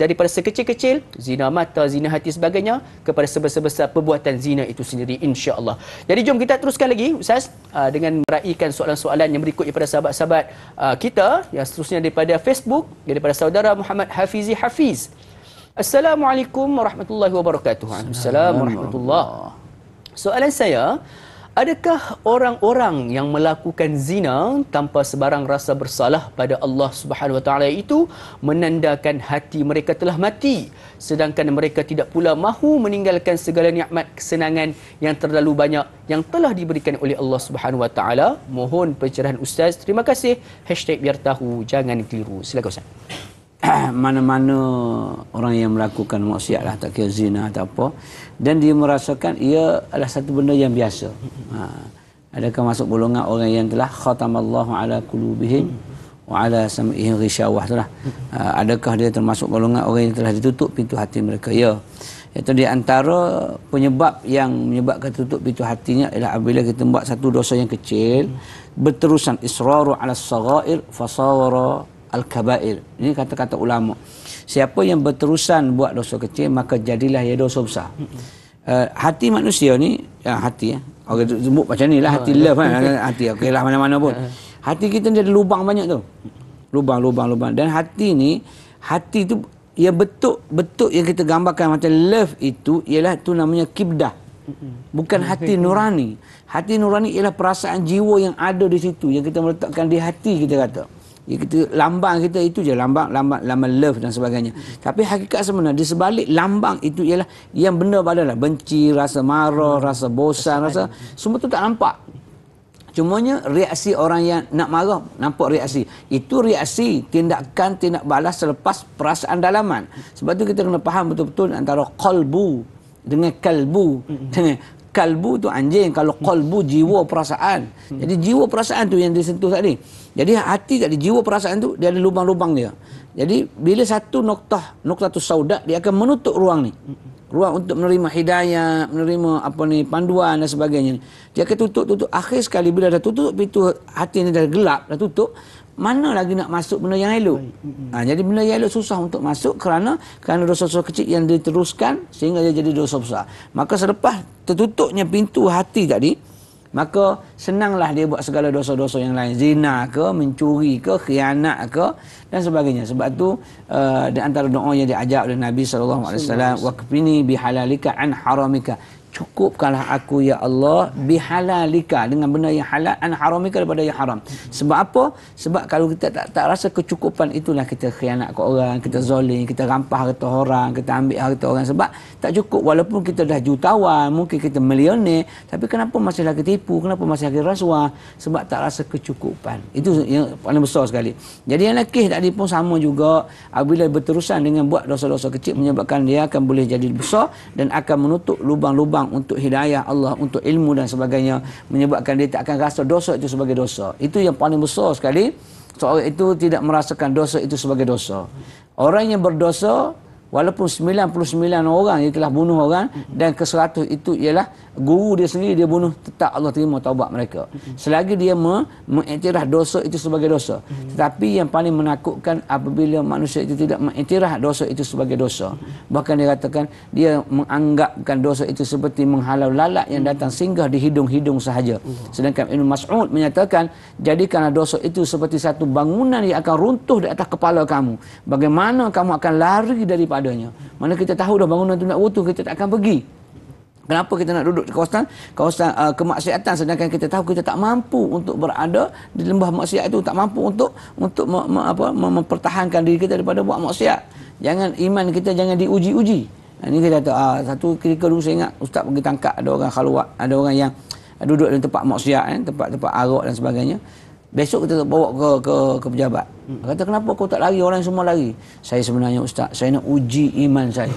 daripada sekecil-kecil zina mata, zina hati sebagainya, kepada sebesar-besar perbuatan zina itu sendiri, insya-Allah. Jadi jom kita teruskan lagi Ustaz dengan meraihkan soalan-soalan yang berikut daripada sahabat-sahabat kita yang seterusnya daripada Facebook, daripada saudara Muhammad Hafizi Hafiz. Assalamualaikum warahmatullahi wabarakatuh. Waalaikumsalam warahmatullahi. Soalan saya, adakah orang-orang yang melakukan zina tanpa sebarang rasa bersalah pada Allah Subhanahu Wa Taala itu menandakan hati mereka telah mati, sedangkan mereka tidak pula mahu meninggalkan segala nikmat kesenangan yang terlalu banyak yang telah diberikan oleh Allah Subhanahu Wa Taala? Mohon pencerahan Ustaz. Terima kasih. #Biar Tahu, jangan keliru. Silakan Ustaz. Mana-mana orang yang melakukan maksiat lah, tak kira zina atau apa, dan dia merasakan ia adalah satu benda yang biasa, adakah masuk golongan orang yang telah khatamallahu ala qulubihim wa ala sam'ihim ghishawah tu lah? Adakah dia termasuk golongan orang yang telah ditutup pintu hati mereka? Ya. Itu di antara penyebab yang menyebabkan tutup pintu hatinya ialah apabila kita buat satu dosa yang kecil berterusan, israru ala saghair fasawara al-kabair. Ini kata-kata ulama. Siapa yang berterusan buat dosa kecil, maka jadilah ia dosa besar. Hati manusia ni, hati orang sebut macam ni lah, hati love kan, hati okey lah mana-mana pun. Hati kita ni ada lubang banyak tu. Lubang. Dan hati ni, hati tu ia bentuk yang kita gambarkan macam love itu ialah tu namanya kibdah. Bukan hati nurani. Hati nurani ialah perasaan jiwa yang ada di situ, yang kita meletakkan di hati, kita kata. Ya, kita lambang kita itu je, lambang love dan sebagainya. Tapi hakikat sebenar di sebalik lambang itu ialah yang benda badan lah, benci, rasa marah, rasa bosan, rasa semua tu tak nampak. Cumanya reaksi orang yang nak marah nampak reaksi. Itu reaksi tindak balas selepas perasaan dalaman. Sebab tu kita kena faham betul-betul antara qalbu dengan kalbu. Dengan kalbu tu anjing, kalau qalbu jiwa perasaan. Jadi jiwa perasaan tu yang disentuh tadi. Jadi hati tadi, jiwa perasaan tu dia ada lubang-lubang dia. Jadi bila satu noktah tu sauda, dia akan menutup ruang ni. Ruang untuk menerima hidayah, menerima panduan dan sebagainya. Dia akan tutup. Akhir sekali bila dah tutup pintu hati ni, dah gelap, dah tutup, mana lagi nak masuk benda yang elok? Jadi benda yang elok susah untuk masuk kerana dosa-dosa kecil yang diteruskan sehingga dia jadi dosa besar. Maka selepas tertutupnya pintu hati tadi, maka senanglah dia buat segala dosa-dosa yang lain, zina ke, mencuri ke, khianat ke dan sebagainya. Sebab tu di antara doa yang diajar oleh Nabi sallallahu alaihi wasallam, waqfini bihalalika an haramika, cukupkanlah aku ya Allah bihalalika, dengan benda yang halal, an haramika, daripada yang haram. Sebab apa? Sebab kalau kita tak rasa kecukupan, itulah kita khianat ke orang, kita zalim, kita rampah harta orang, kita ambil harta orang. Sebab tak cukup, walaupun kita dah jutawan, mungkin kita milioner, tapi kenapa masih lagi tipu, kenapa masih lagi rasuah? Sebab tak rasa kecukupan. Itu yang paling besar sekali. Jadi yang lekih tadi pun sama juga, apabila berterusan dengan buat dosa-dosa kecil, menyebabkan dia akan boleh jadi besar dan akan menutup lubang-lubang untuk hidayah Allah, untuk ilmu dan sebagainya, menyebabkan dia tak akan rasa dosa itu sebagai dosa. Itu yang paling besar sekali. Seorang itu tidak merasakan dosa itu sebagai dosa. Orang yang berdosa, walaupun 99 orang yang telah bunuh orang, dan ke-100 itu ialah guru dia sendiri dia bunuh, tetap Allah terima taubat mereka. Selagi dia mengiktiraf dosa itu sebagai dosa. Tetapi yang paling menakutkan apabila manusia itu tidak mengiktiraf dosa itu sebagai dosa. Bahkan dia katakan dia menganggapkan dosa itu seperti menghalau lalat yang datang singgah di hidung-hidung sahaja. Sedangkan Ibn Mas'ud menyatakan, jadikanlah dosa itu seperti satu bangunan yang akan runtuh di atas kepala kamu. Bagaimana kamu akan lari daripadanya? Mana kita tahu dah bangunan itu nak runtuh, kita tak akan pergi. Kenapa kita nak duduk di kawasan kemaksiatan, sedangkan kita tahu kita tak mampu untuk berada di lembah maksiat itu, tak mampu untuk mempertahankan diri kita daripada buat maksiat. Jangan iman kita jangan diuji-uji. Ini kita tahu satu ketika dulu saya ingat ustaz pergi tangkap ada orang khalwat, ada orang yang duduk di tempat maksiat, tempat-tempat arak dan sebagainya. Besok kita bawa ke pejabat. Kata, kenapa kau tak lari? Orang semua lari. Saya sebenarnya ustaz, saya nak uji iman saya.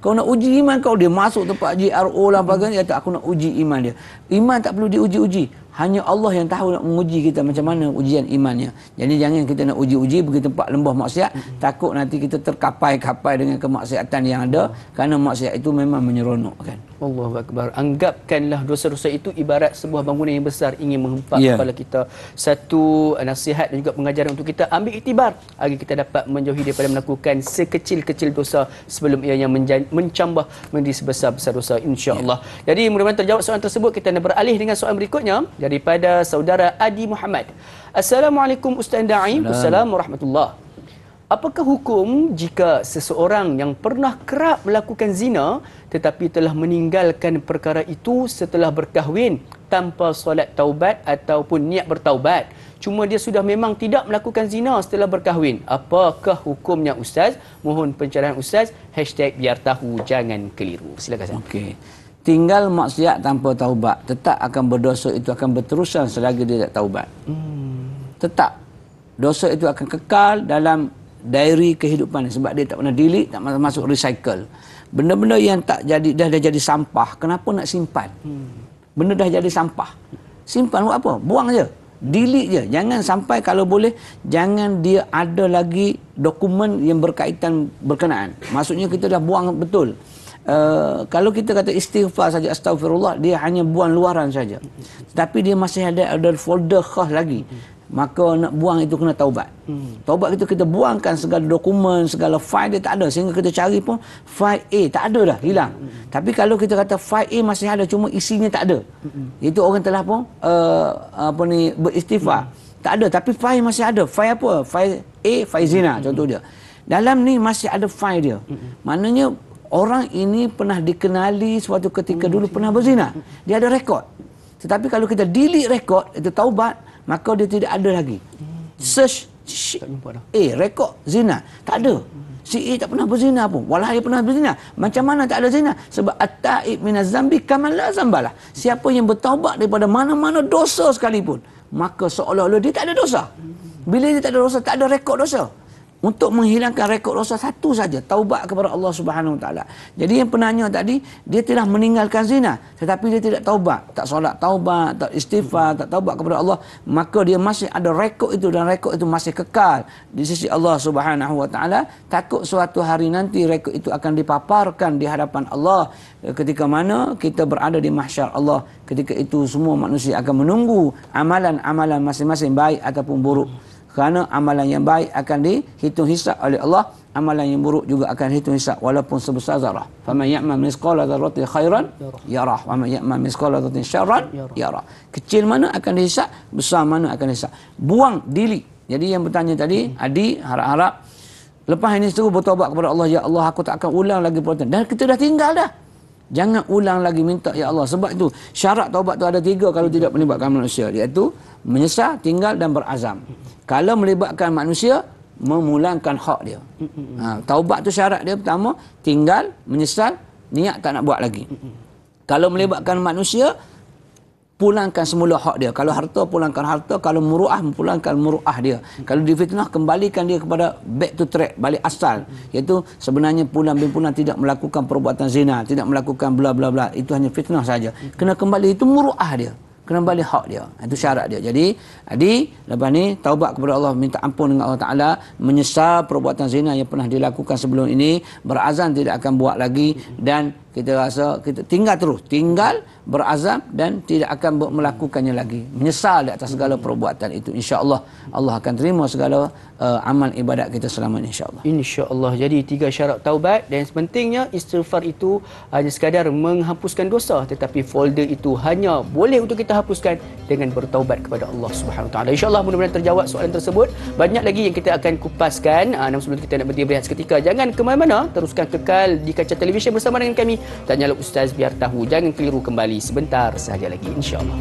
Kau nak uji iman kau? Dia masuk tempat GRO lah sebagainya. Dia kata, aku nak uji iman dia. Iman tak perlu diuji-uji. Hanya Allah yang tahu nak menguji kita macam mana ujian imannya. Jadi jangan kita nak uji-uji pergi tempat lembah maksiat. Takut nanti kita terkapai-kapai dengan kemaksiatan yang ada. Kerana maksiat itu memang menyeronokkan. Allahu Akbar. Anggapkanlah dosa-dosa itu ibarat sebuah bangunan yang besar ingin menghempas kepala kita. Satu nasihat dan juga pengajaran untuk kita ambil iktibar agar kita dapat menjauhi daripada melakukan sekecil-kecil dosa sebelum ianya mencambah menjadi sebesar-besar dosa, insya-Allah. Jadi mudah-mudahan terjawab soalan tersebut. Kita nak beralih dengan soalan berikutnya daripada saudara Adi Muhammad. Assalamualaikum Ustaz Daim. Assalamualaikum warahmatullahi. Apakah hukum jika seseorang yang pernah kerap melakukan zina tetapi telah meninggalkan perkara itu setelah berkahwin tanpa solat taubat ataupun niat bertaubat? Cuma dia sudah memang tidak melakukan zina setelah berkahwin. Apakah hukumnya Ustaz? Mohon pencerahan Ustaz. #biar tahu jangan keliru. Silakan Ustaz. Okey. Tinggal maksiat tanpa taubat, tetap akan berdosa itu akan berterusan selagi dia tak taubat. Tetap. Dosa itu akan kekal dalam diary kehidupan sebab dia tak pernah delete, tak masuk recycle. Benda-benda yang tak jadi dah jadi sampah, kenapa nak simpan? Benda dah jadi sampah. Simpan buat apa? Buang je. Delete je. Jangan sampai kalau boleh jangan dia ada lagi dokumen yang berkaitan berkenaan. Maksudnya kita dah buang betul. Kalau kita kata istighfar saja, astagfirullah, dia hanya buang luaran saja. Tapi dia masih ada folder khas lagi. Maka nak buang itu kena taubat. Taubat itu kita buangkan segala dokumen, segala file dia tak ada. Sehingga kita cari pun file A tak ada dah, hilang. Tapi kalau kita kata file A masih ada, cuma isinya tak ada. Itu orang telah pun beristighfar. Tak ada, tapi file masih ada. File apa? File A, file zina contoh dia. Dalam ni masih ada file dia. Maknanya orang ini pernah dikenali suatu ketika dulu pernah berzina. Dia ada rekod. Tetapi kalau kita delete rekod, itu taubat, maka dia tidak ada lagi. Search rekod zina tak ada. Si A tak pernah berzina pun, walau dia pernah berzina. Macam mana tak ada zina? Sebab at-taib minaz zambi kaman la zambalah. Siapa yang bertaubat daripada mana-mana dosa sekalipun, maka seolah-olah dia tak ada dosa. Bila dia tak ada dosa, tak ada rekod dosa. Untuk menghilangkan rekod dosa satu saja, taubat kepada Allah Subhanahu Wa Taala. Jadi yang penanya tadi, dia telah meninggalkan zina tetapi dia tidak taubat, tak solat taubat, tak istighfar, tak taubat kepada Allah, maka dia masih ada rekod itu dan rekod itu masih kekal di sisi Allah Subhanahu Wa Taala. Takut suatu hari nanti rekod itu akan dipaparkan di hadapan Allah ketika mana kita berada di mahsyar Allah. Ketika itu semua manusia akan menunggu amalan-amalan masing-masing baik ataupun buruk. Kerana amalan yang baik akan dihitung hisab oleh Allah, amalan yang buruk juga akan dihitung hisab walaupun sebesar zarah. Faman ya'mal mithqala dzarratin khairan yarah wa man ya'mal mithqala dzarratin syarran yarah. Kecil mana akan dihisab, besar mana akan dihisab. Buang, delete. Jadi yang bertanya tadi, Adi harap-harap lepas ini terus bertaubat kepada Allah, ya Allah aku tak akan ulang lagi perbuatan. Dan kita dah tinggal dah. Jangan ulang lagi minta ya Allah. Sebab itu syarat taubat tu ada 3 kalau tidak melibatkan manusia, iaitu menyesal, tinggal dan berazam. Kalau melibatkan manusia, memulangkan hak dia. Taubat tu syarat dia pertama, tinggal, menyesal, niat tak nak buat lagi. Kalau melibatkan manusia, pulangkan semula hak dia. Kalau harta, pulangkan harta. Kalau muruah, pulangkan muruah dia. Kalau difitnah, kembalikan dia kepada back to track, balik asal. Iaitu sebenarnya pulang bin pulang tidak melakukan perbuatan zina, tidak melakukan bla bla bla. Itu hanya fitnah saja. Kena kembali, itu muruah dia. Kena balik hak dia. Itu syarat dia. Jadi, Adi, lepas ni taubat kepada Allah, minta ampun dengan Allah Ta'ala, menyesal perbuatan zina yang pernah dilakukan sebelum ini, berazam tidak akan buat lagi, dan kita rasa kita tinggal terus, tinggal, berazam dan tidak akan melakukannya lagi. Menyesal di atas segala perbuatan itu. InsyaAllah Allah akan terima segala amal ibadat kita selama ini, insyaAllah. InsyaAllah. Jadi 3 syarat taubat, dan sepentingnya istighfar itu hanya sekadar menghapuskan dosa, tetapi folder itu hanya boleh untuk kita hapuskan dengan bertaubat kepada Allah Subhanahu Wa Taala. InsyaAllah mudah-mudahan terjawab soalan tersebut. Banyak lagi yang kita akan kupaskan. Namun sebelum kita nak berhenti berehat seketika, jangan ke mana-mana, teruskan kekal di kaca televisyen bersama dengan kami. Tanyalah Ustaz biar tahu, jangan keliru, kembali sebentar sahaja lagi, insya-Allah.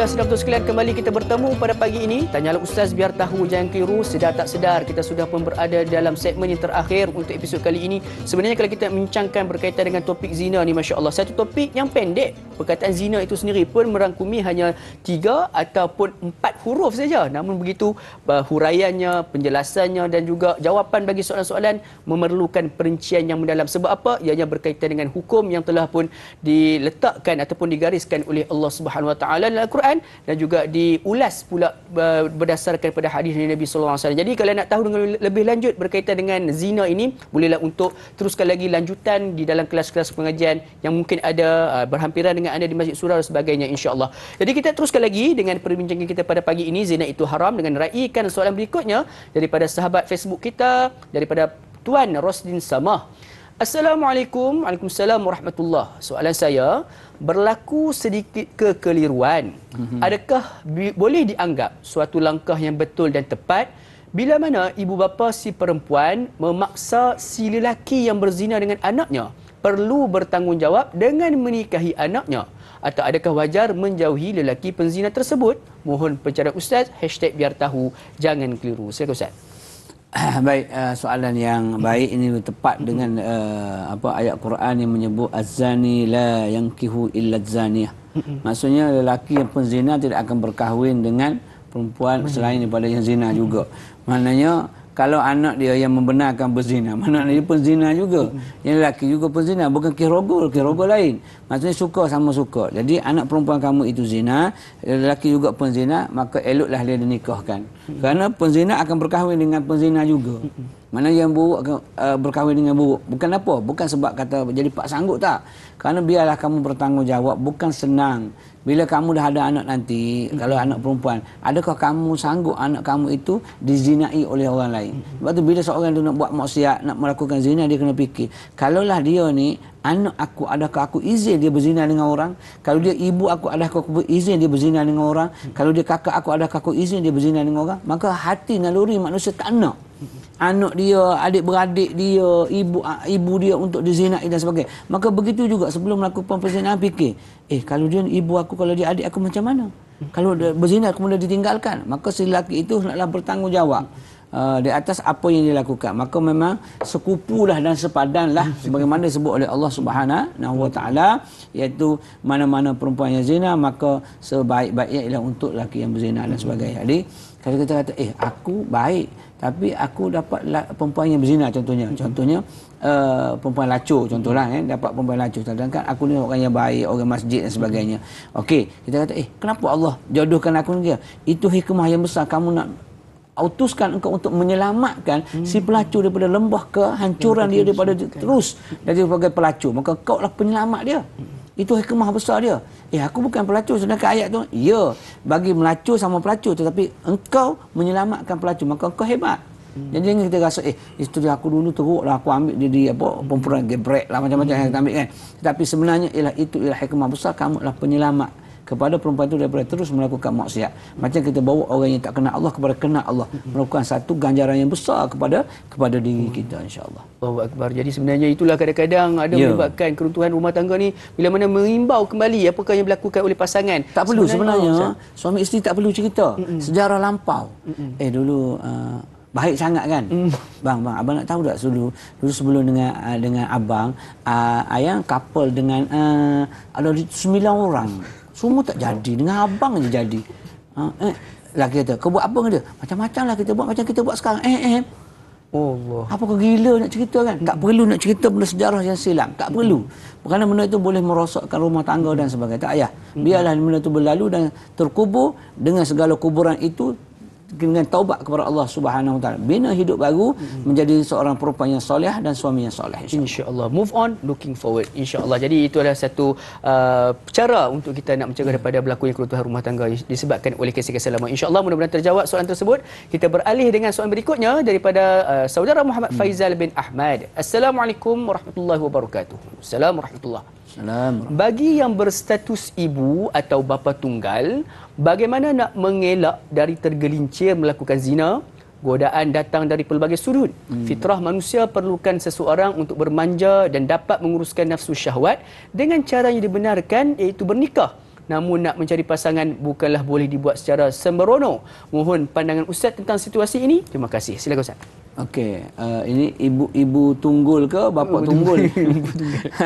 Alhamdulillah, sedang betul sekalian, kembali kita bertemu pada pagi ini. Tanyalah Ustaz biar tahu jangan keliru. Sedar tak sedar kita sudah pun berada dalam segmen yang terakhir untuk episod kali ini. Sebenarnya kalau kita bincangkan berkaitan dengan topik zina ni, Masya Allah, satu topik yang pendek. Perkataan zina itu sendiri pun merangkumi hanya 3 ataupun 4 huruf saja. Namun begitu, huraiannya, penjelasannya dan juga jawapan bagi soalan-soalan memerlukan perincian yang mendalam. Sebab apa? Ianya berkaitan dengan hukum yang telah pun diletakkan ataupun digariskan oleh Allah Subhanahu Wa Taala dalam Al-Quran dan juga diulas pula berdasarkan pada hadis Nabi sallallahu alaihi wasallam. Jadi kalau nak tahu dengan lebih lanjut berkaitan dengan zina ini, bolehlah untuk teruskan lagi lanjutan di dalam kelas-kelas pengajian yang mungkin ada berhampiran dengan anda di Masjid Surau dan sebagainya, insya-Allah. Jadi kita teruskan lagi dengan perbincangan kita pada pagi ini, zina itu haram, dengan raikan soalan berikutnya daripada sahabat Facebook kita, daripada Tuan Rosdin Samah. Assalamualaikum. Waalaikumsalam warahmatullahi. Soalan saya, berlaku sedikit kekeliruan. Adakah boleh dianggap suatu langkah yang betul dan tepat bila mana ibu bapa si perempuan memaksa si lelaki yang berzina dengan anaknya perlu bertanggungjawab dengan menikahi anaknya? Atau adakah wajar menjauhi lelaki penzina tersebut? Mohon pencerahan Ustaz. #biar tahu jangan keliru. Silakan Ustaz. Baik, soalan yang baik ini tepat dengan ayat Quran yang menyebut az-zani la yankihu illa az-zaniyah. Maksudnya lelaki yang penzina tidak akan berkahwin dengan perempuan selain daripada yang zina juga. Maknanya kalau anak dia yang membenarkan berzina, mana dia penzina juga. Yang lelaki juga penzina, bukan kirogol lain. Maksudnya suka sama suka. Jadi anak perempuan kamu itu zina, lelaki juga penzina, maka eloklah dia dinikahkan. Kerana penzina akan berkahwin dengan penzina juga. Mana yang buruk akan berkahwin dengan buruk. Bukan apa? Bukan sebab kata jadi pak sanggup, tak. Kerana biarlah kamu bertanggungjawab, bukan senang. Bila kamu dah ada anak nanti, kalau anak perempuan, adakah kamu sanggup anak kamu itu dizinai oleh orang lain? Sebab tu bila seorang tu nak buat maksiat, nak melakukan zina, dia kena fikir, kalaulah dia ni anak aku, adakah aku izin dia berzina dengan orang? Kalau dia ibu aku, adakah aku izin dia berzina dengan orang? Kalau dia kakak aku, adakah aku izin dia berzina dengan orang? Maka hati naluri manusia tak nak anak dia, adik-beradik dia, ibu dia untuk dizinai dan sebagainya. Maka begitu juga sebelum melakukan perzinahan, fikir, kalau dia ibu aku, kalau dia adik aku macam mana? Kalau dia berzina kemudian ditinggalkan, maka si lelaki itu hendaklah bertanggungjawab di atas apa yang dia lakukan. Maka memang sekupulah dan sepadanlah sebagaimana disebut oleh Allah Subhanahu Wa Taala, iaitu mana-mana perempuan yang zina, maka sebaik-baiknya ialah untuk lelaki yang berzina dan sebagainya. Jadi kalau kita kata aku baik tapi aku dapat perempuan yang berzina, contohnya perempuan lacur, contohlah dapat perempuan lacur, sedangkan aku ni orang yang baik, orang masjid dan sebagainya. Okey, kita kata kenapa Allah jodohkan aku ni? Itu hikmah yang besar, kamu nak utuskan engkau untuk menyelamatkan si pelacur daripada lembah kehancuran dia, daripada terus dari sebagai pelacur, maka kau lah penyelamat dia. Itu hikmah besar dia. Aku bukan pelacur, sedangkan ayat tu bagi melacur sama pelacur, tetapi engkau menyelamatkan pelacur, maka engkau hebat. Jadi jangan kita rasa isteri aku dulu teruk lah, aku ambil dia perempuan gebrek lah, macam-macam yang kita ambil kan. Tetapi sebenarnya itu ialah hikmah besar, kamu adalah penyelamat kepada perempuan itu daripada terus melakukan maksiat. Macam kita bawa orang yang tak kenal Allah kepada kenal Allah, melakukan satu ganjaran yang besar kepada diri kita, insya-Allah. Allahu Akbar. Jadi sebenarnya itulah kadang-kadang ada menyebabkan keruntuhan rumah tangga ni, bila mana mengimbau kembali apakah yang dilakukan oleh pasangan. Tak perlu sebenarnya suami isteri tak perlu cerita sejarah lampau. Dulu baik sangat kan. Bang, abang nak tahu tak dulu sebelum dengan abang, ayang couple dengan ada 9 orang. Semua tak jadi, dengan abang je jadi. Laki kata, kau buat apa dengan dia? Macam-macam lah kita buat, macam kita buat sekarang. Allah. Apa kau gila nak cerita kan? Tak perlu nak cerita benda sejarah yang silam. Tak perlu. Kerana benda itu boleh merosakkan rumah tangga dan sebagainya. Tak payah. Biarlah benda itu berlalu dan terkubur dengan segala kuburan itu, dengan taubat kepada Allah Subhanahu Wa Taala, bina hidup baru, menjadi seorang perempuan yang soleh dan suami yang soleh, insya-Allah. Move on, looking forward, insya-Allah. Jadi itu adalah satu cara untuk kita nak mencegah daripada berlakunya keruntuhan rumah tangga disebabkan oleh kisah-kisah lama. Insya-Allah mudah-mudahan terjawab soalan tersebut. Kita beralih dengan soalan berikutnya daripada saudara Muhammad Faizal bin Ahmad. Assalamualaikum warahmatullahi wabarakatuh. Assalamualaikum warahmatullahi. Bagi yang berstatus ibu atau bapa tunggal, bagaimana nak mengelak dari tergelincir melakukan zina? Godaan datang dari pelbagai sudut. Fitrah manusia perlukan seseorang untuk bermanja dan dapat menguruskan nafsu syahwat dengan cara yang dibenarkan, iaitu bernikah. namun nak mencari pasangan bukanlah boleh dibuat secara sembrono. Mohon pandangan Ustaz tentang situasi ini. Terima kasih. Silakan Ustaz. Okey, ini ibu tunggul ke bapa tunggul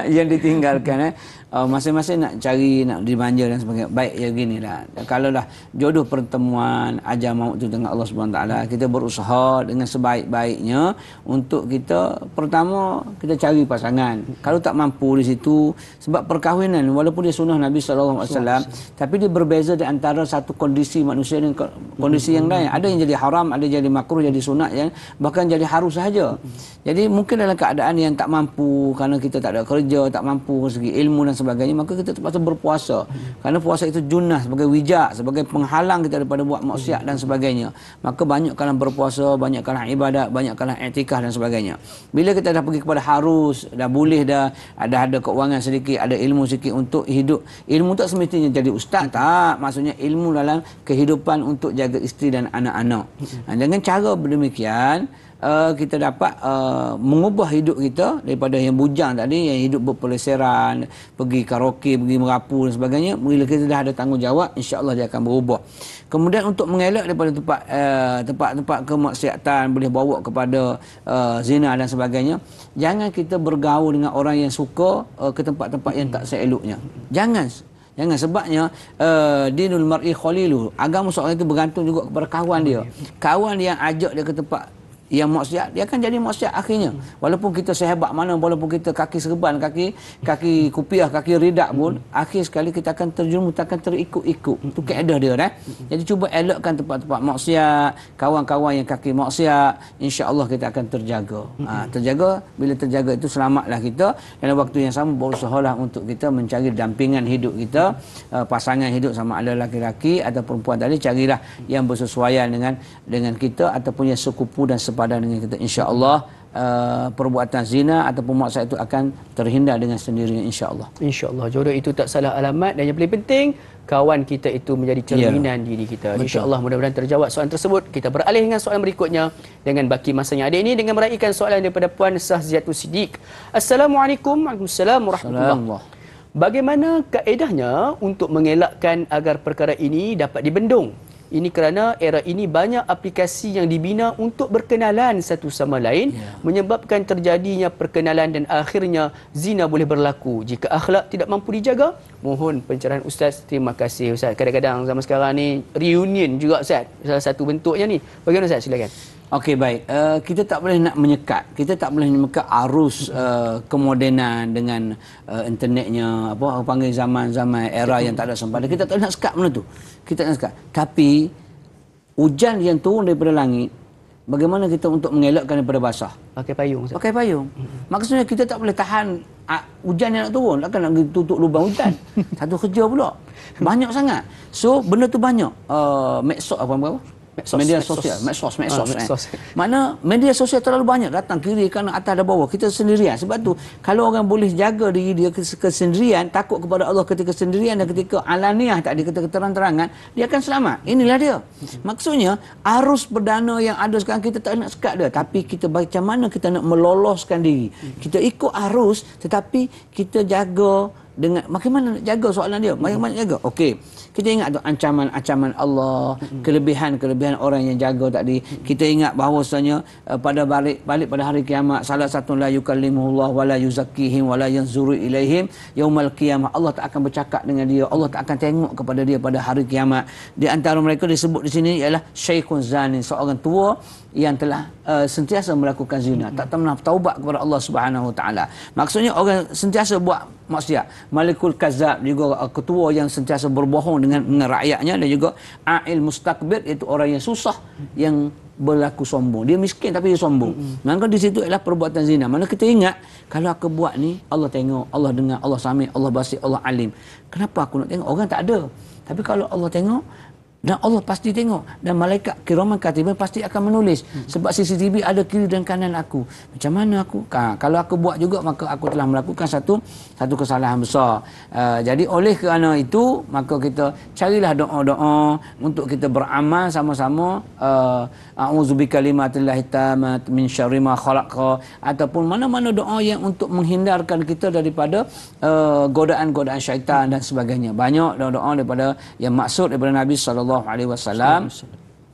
yang ditinggalkan masing-masing nak cari, nak dimanja dan sebagainya. Baik, ya ginilah. Kalau dah jodoh pertemuan ajal maut itu dengan Allah Subhanahu taala, kita berusaha dengan sebaik-baiknya untuk kita pertama kita cari pasangan. Kalau tak mampu di situ, sebab perkahwinan walaupun dia sunnah Nabi sallallahu alaihi wasallam, tapi dia berbeza di antara satu kondisi manusia dengan kondisi yang lain. Ada yang jadi haram, ada yang jadi makruh, jadi sunat, yang bahkan jadi harus sahaja. Jadi mungkin dalam keadaan yang tak mampu kerana kita tak ada kerja, tak mampu segi ilmu dan sebagainya, maka kita terpaksa berpuasa. Kerana puasa itu junnah, sebagai wijak, sebagai penghalang kita daripada buat maksiat dan sebagainya. Maka banyakkanlah berpuasa, banyakkanlah ibadat, banyakkanlah i'tikaf dan sebagainya. Bila kita dah pergi kepada harus, dah boleh dah ada keuangan sedikit, ada ilmu sedikit untuk hidup. Ilmu tak semestinya jadi ustaz, tak. Maksudnya ilmu dalam kehidupan untuk jaga isteri dan anak-anak. Dengan cara berdemikian, kita dapat mengubah hidup kita daripada yang bujang tadi, yang hidup berpeleseran, pergi karaoke, pergi merapu dan sebagainya. Bila kita dah ada tanggungjawab, insya-Allah dia akan berubah. Kemudian untuk mengelak daripada tempat kemaksiatan, boleh bawa kepada zina dan sebagainya, jangan kita bergaul dengan orang yang suka ke tempat-tempat yang tak seeloknya. Jangan, sebabnya dinul mar'i khalilu. Agama seorang itu bergantung juga kepada kawan dia. Kawan yang ajak dia ke tempat yang maksiat, dia akan jadi maksiat akhirnya. Walaupun kita sehebat mana, walaupun kita kaki serban, kaki kupiah, kaki ridak pun, akhir sekali kita akan terjerumus, akan terikut-ikut. Itu kaedah dia dah. Jadi cuba elakkan tempat-tempat maksiat, kawan-kawan yang kaki maksiat, insya-Allah kita akan terjaga. Terjaga, bila terjaga itu selamatlah kita. Dalam waktu yang sama berusahalah untuk kita mencari dampingan hidup kita, pasangan hidup, sama ada laki-laki atau perempuan tadi, carilah yang bersesuaian dengan kita ataupun yang sekupu dan sepadan dengan kita. InsyaAllah perbuatan zina ataupun maksiat itu akan terhindar dengan sendirinya, insyaAllah. InsyaAllah. Jodoh itu tak salah alamat, dan yang paling penting kawan kita itu menjadi cerminan diri kita. InsyaAllah mudah-mudahan terjawab soalan tersebut. Kita beralih dengan soalan berikutnya dengan baki masanya ada ini, dengan meraihkan soalan daripada Puan Sahziatul Siddiq. Assalamualaikum warahmatullahi wabarakatuh. Bagaimana kaedahnya untuk mengelakkan agar perkara ini dapat dibendung? Ini kerana era ini banyak aplikasi yang dibina untuk berkenalan satu sama lain, menyebabkan terjadinya perkenalan dan akhirnya zina boleh berlaku. Jika akhlak tidak mampu dijaga, mohon pencerahan Ustaz. Terima kasih Ustaz. Kadang-kadang zaman sekarang ni reunion juga Ustaz, salah satu bentuknya ni. Bagaimana Ustaz? Silakan. Okey, baik. Kita tak boleh nak menyekat. Kita tak boleh menyekat arus kemodenan dengan internetnya, apa panggil zaman-zaman era yang tak ada sempadan. Kita tak nak sekat benda tu. Kita nak sekat. Tapi hujan yang turun daripada langit, bagaimana kita untuk mengelakkan daripada basah? Pakai payung. Pakai payung. Maksudnya kita tak boleh tahan hujan yang nak turun. Takkan nak tutup lubang hujan. Satu kerja pula. Banyak sangat. So benda tu banyak. Medsos apa? Media sosial, medsos. Mana media sosial terlalu banyak, datang kiri kanan atas dan bawah, kita sendirian. Sebab tu kalau orang boleh jaga diri dia kesendirian, takut kepada Allah ketika sendirian dan ketika alaniah tadi, ketika terang-terangan, dia akan selamat. Inilah dia. Maksudnya arus perdana yang ada sekarang kita tak nak sekat dia, tapi kita macam mana kita nak meloloskan diri. Kita ikut arus tetapi kita jaga dengan bagaimana nak jaga, soalan dia. Bagaimana nak jaga? Okey. Kita ingat tu ancaman-ancaman Allah, kelebihan-kelebihan orang yang jaga tadi. Kita ingat bahawasanya pada balik pada hari kiamat, salah satu la yukallimuhullah wala yuzakkihim wala yanzuru ilaihim yaumal qiyamah. Allah tak akan bercakap dengan dia, Allah tak akan tengok kepada dia pada hari kiamat. Di antara mereka disebut di sini ialah syaikhun zani, seorang tua yang telah sentiasa melakukan zina, tak pernah taubat kepada Allah Subhanahu Wa Taala. Maksudnya orang sentiasa buat maksiat. Malikul kazab juga ketua yang sentiasa berbohong dengan rakyatnya, dan juga a'il mustakbir, iaitu orang yang susah, yang berlaku sombong. Dia miskin tapi dia sombong. Maka di situ ialah perbuatan zina. Mana kita ingat kalau aku buat ni, Allah tengok, Allah dengar, Allah sami, Allah basir, Allah alim. Kenapa aku nak tengok? Orang tak ada. Tapi kalau Allah tengok, Dan Allah pasti tengok. Dan malaikat kiraman katibin pasti akan menulis. Sebab CCTV ada kiri dan kanan aku. Macam mana aku? Kalau aku buat juga, maka aku telah melakukan satu kesalahan besar. Jadi oleh kerana itu, maka kita carilah doa-doa untuk kita beramal sama-sama. A'udzubika kalimatillahi tammat min syarri ma khalaqa, ataupun mana-mana doa yang untuk menghindarkan kita daripada godaan-godaan syaitan dan sebagainya. Banyak doa-doa daripada yang maksud daripada Nabi SAW,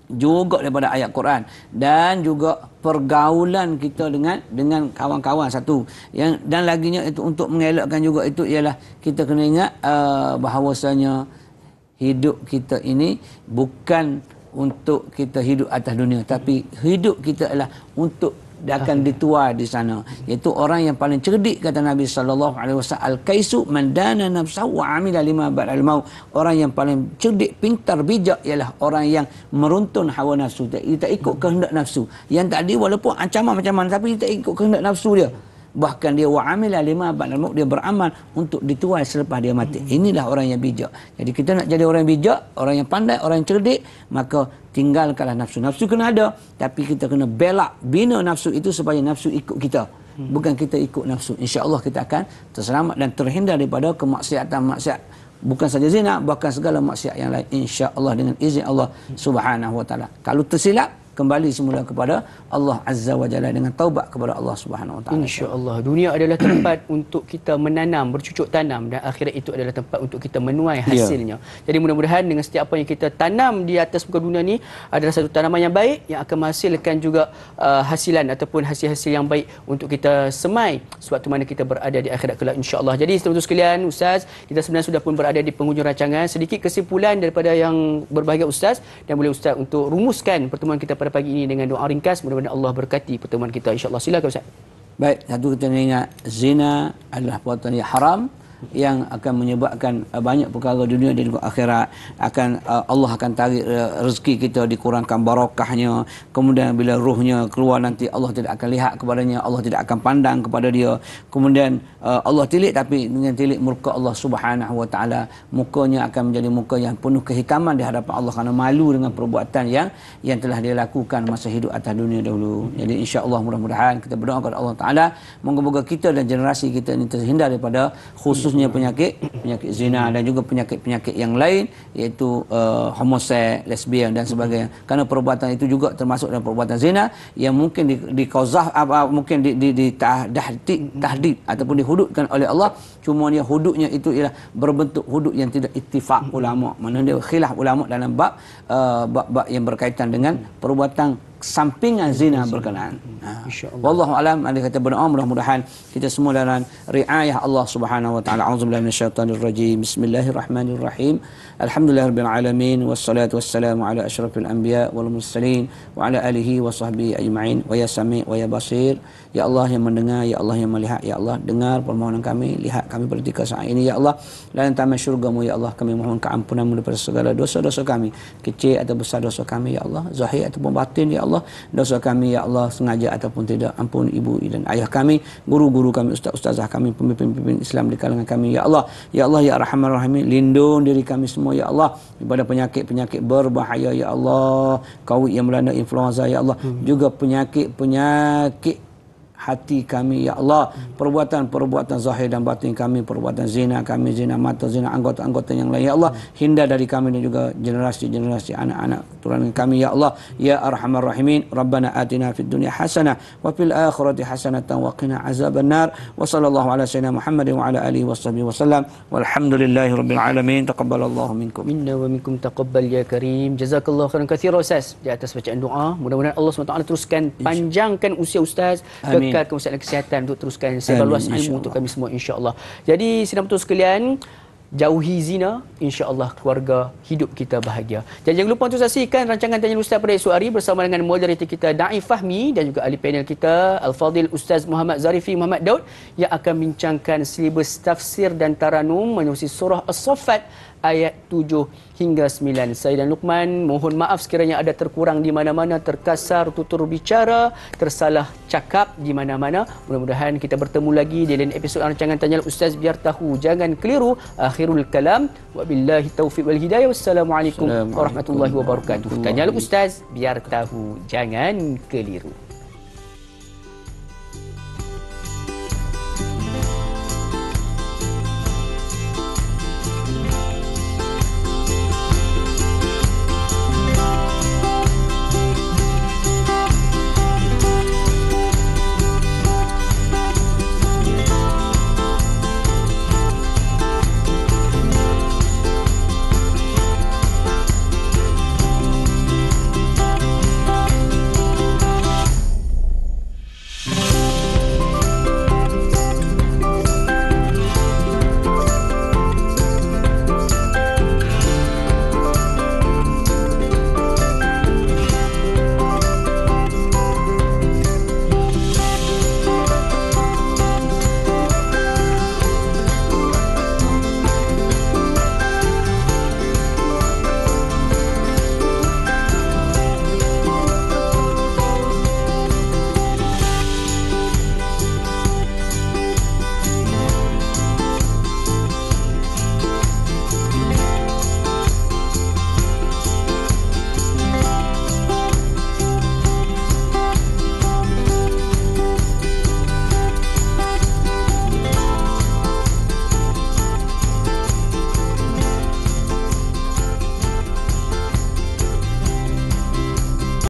juga daripada ayat Quran, dan juga pergaulan kita dengan kawan-kawan satu. Dan laginya itu untuk mengelakkan juga itu ialah kita kena ingat bahawasanya hidup kita ini bukan untuk kita hidup atas dunia, tapi hidup kita adalah untuk akan dituai di sana, iaitu orang yang paling cerdik, kata Nabi SAW, al-kaisu man dana nafsahu wa amila lima ba'dal maut. Orang yang paling cerdik, pintar, bijak ialah orang yang meruntun hawa nafsu, dia tak ikut kehendak nafsu. Yang tadi walaupun ancaman macam mana, tapi dia tak ikut kehendak nafsu dia. Bahkan dia wa amila lima ba'dal maut, dia beramal untuk dituai selepas dia mati. Inilah orang yang bijak. Jadi kita nak jadi orang yang bijak, orang yang pandai, orang yang cerdik, maka tinggalkanlah nafsu. Nafsu kena ada, tapi kita kena bina nafsu itu supaya nafsu ikut kita. Bukan kita ikut nafsu. InsyaAllah kita akan terselamat dan terhindar daripada kemaksiatan-maksiat. Bukan saja zina, bahkan segala maksiat yang lain. InsyaAllah dengan izin Allah Subhanahu Wa Taala. Kalau tersilap, kembali semula kepada Allah Azza wa Jalla dengan taubat kepada Allah Subhanahu wa taala. Insya-Allah. Dunia adalah tempat untuk kita menanam, bercucuk tanam, dan akhirat itu adalah tempat untuk kita menuai hasilnya. Jadi mudah-mudahan dengan setiap apa yang kita tanam di atas muka dunia ni adalah satu tanaman yang baik yang akan menghasilkan juga hasilan ataupun hasil-hasil yang baik untuk kita semai sewaktu mana kita berada di akhirat kelak, insya-Allah. Jadi saudara sekalian, Ustaz, kita sebenarnya sudah pun berada di penghujung rancangan. Sedikit kesimpulan daripada yang berbahagia Ustaz, dan boleh Ustaz untuk rumuskan pertemuan kita pada pagi ini dengan doa ringkas. Mudah-mudahan Allah berkati pertemuan kita, insya-Allah. Silakan Ustaz. Baik, satu kita ingat zina adalah perbuatan yang haram yang akan menyebabkan banyak perkara dunia dan juga akhirat. Allah akan tarik rezeki kita, dikurangkan barakahnya. Kemudian bila ruhnya keluar nanti Allah tidak akan lihat kepadanya, Allah tidak akan pandang kepada dia. Kemudian Allah tilik, tapi dengan tilik murka Allah Subhanahu wa taala. Mukanya akan menjadi muka yang penuh kehikaman di hadapan Allah kerana malu dengan perbuatan yang telah dia lakukan masa hidup atas dunia dahulu. Jadi insya-Allah mudah-mudahan kita berdoa kepada Allah taala, moga-moga kita dan generasi kita ini terhindar daripada khususnya penyakit zina dan juga penyakit-penyakit yang lain, iaitu homoseks, lesbian dan sebagainya. Kerana perbuatan itu juga termasuk dalam perbuatan zina yang mungkin mungkin tahdid ataupun dihududkan oleh Allah. Cuma dia hududnya itu ialah berbentuk hudud yang tidak ittifaq ulama. Maknanya dia khilaf ulama dalam bab yang berkaitan dengan perbuatan sampingan zina berkenaan. Wallahu alam. Anda kata berdoa, mudah-mudahan kita semua dalam riayah Allah Subhanahu wa taala. Auzubillahi minasyaitonir rajim. Bismillahirrahmanirrahim. Alhamdulillahirabbil alamin, wassalatu wassalamu ala asyrafil anbiya wal mursalin wa ala alihi wa sahbihi ajma'in. Wa ya sami' wa ya basir. Ya Allah yang mendengar, ya Allah yang melihat, ya Allah dengar permohonan kami, lihat kami pada ketika saat ini, ya Allah. Dan taman syurga-Mu, ya Allah, kami mohon keampunan-Mu daripada segala dosa-dosa kami, kecil atau besar dosa kami, ya Allah, zahir ataupun batin, ya Allah. Dosa kami, ya Allah, sengaja ataupun tidak, ampun ibu dan ayah kami, guru-guru kami, ustaz-ustazah kami, pemimpin-pemimpin Islam di kalangan kami, ya Allah. Ya Allah, ya Arhamar Rahimin, lindung diri kami semua, ya Allah, daripada penyakit-penyakit berbahaya, ya Allah, COVID yang melanda, influenza, ya Allah, juga penyakit hati kami, ya Allah, perbuatan-perbuatan zahir dan batin kami, perbuatan zina kami, zina mata, zina anggota-anggota yang lain, ya Allah, hindar dari kami dan juga generasi-generasi anak-anak keturunan kami, ya Allah, ya Arhamar Rahimin. Rabbana atina fid dunya hasanah wa fil akhirati hasanatan wa qina azabannar. Wa sallallahu ala sayyidina Muhammadin wa ala alihi washabbihi wasallam. Walhamdulillahirabbil alamin. Taqabbalallahu minkum. Minna wa minkum taqabbal ya karim. Jazakallahu khairan katsiran Ustaz di atas bacaan doa. Mudah-mudahan Allah SWT teruskan panjangkan usia Ustaz. Amin. Kekalkan Ustaz kesihatan untuk teruskan sebar luas ilmu untuk kami semua, insya-Allah. Jadi sidang betul sekalian, jauhi zina, insya-Allah keluarga hidup kita bahagia. Dan jangan lupa untuk saksikan rancangan Tanya Ustaz pada esok hari bersama dengan moderator kita Daif Fahmi dan juga ahli panel kita Al-Fadhil Ustaz Muhammad Zarifi Muhammad Daud yang akan bincangkan silibus tafsir dan taranum menerusi surah As-Saffat ayat 7 hingga 9. Saya dan Luqman mohon maaf sekiranya ada terkurang di mana-mana, terkasar tutur bicara, tersalah cakap di mana-mana. Mudah-mudahan kita bertemu lagi di lain episod rancangan Tanyalah Ustaz, biar tahu jangan keliru. Akhirul kalam, wabillahi taufiq wal hidayah. Wassalamualaikum warahmatullahi wabarakatuh. Tanyalah Ustaz, biar tahu jangan keliru.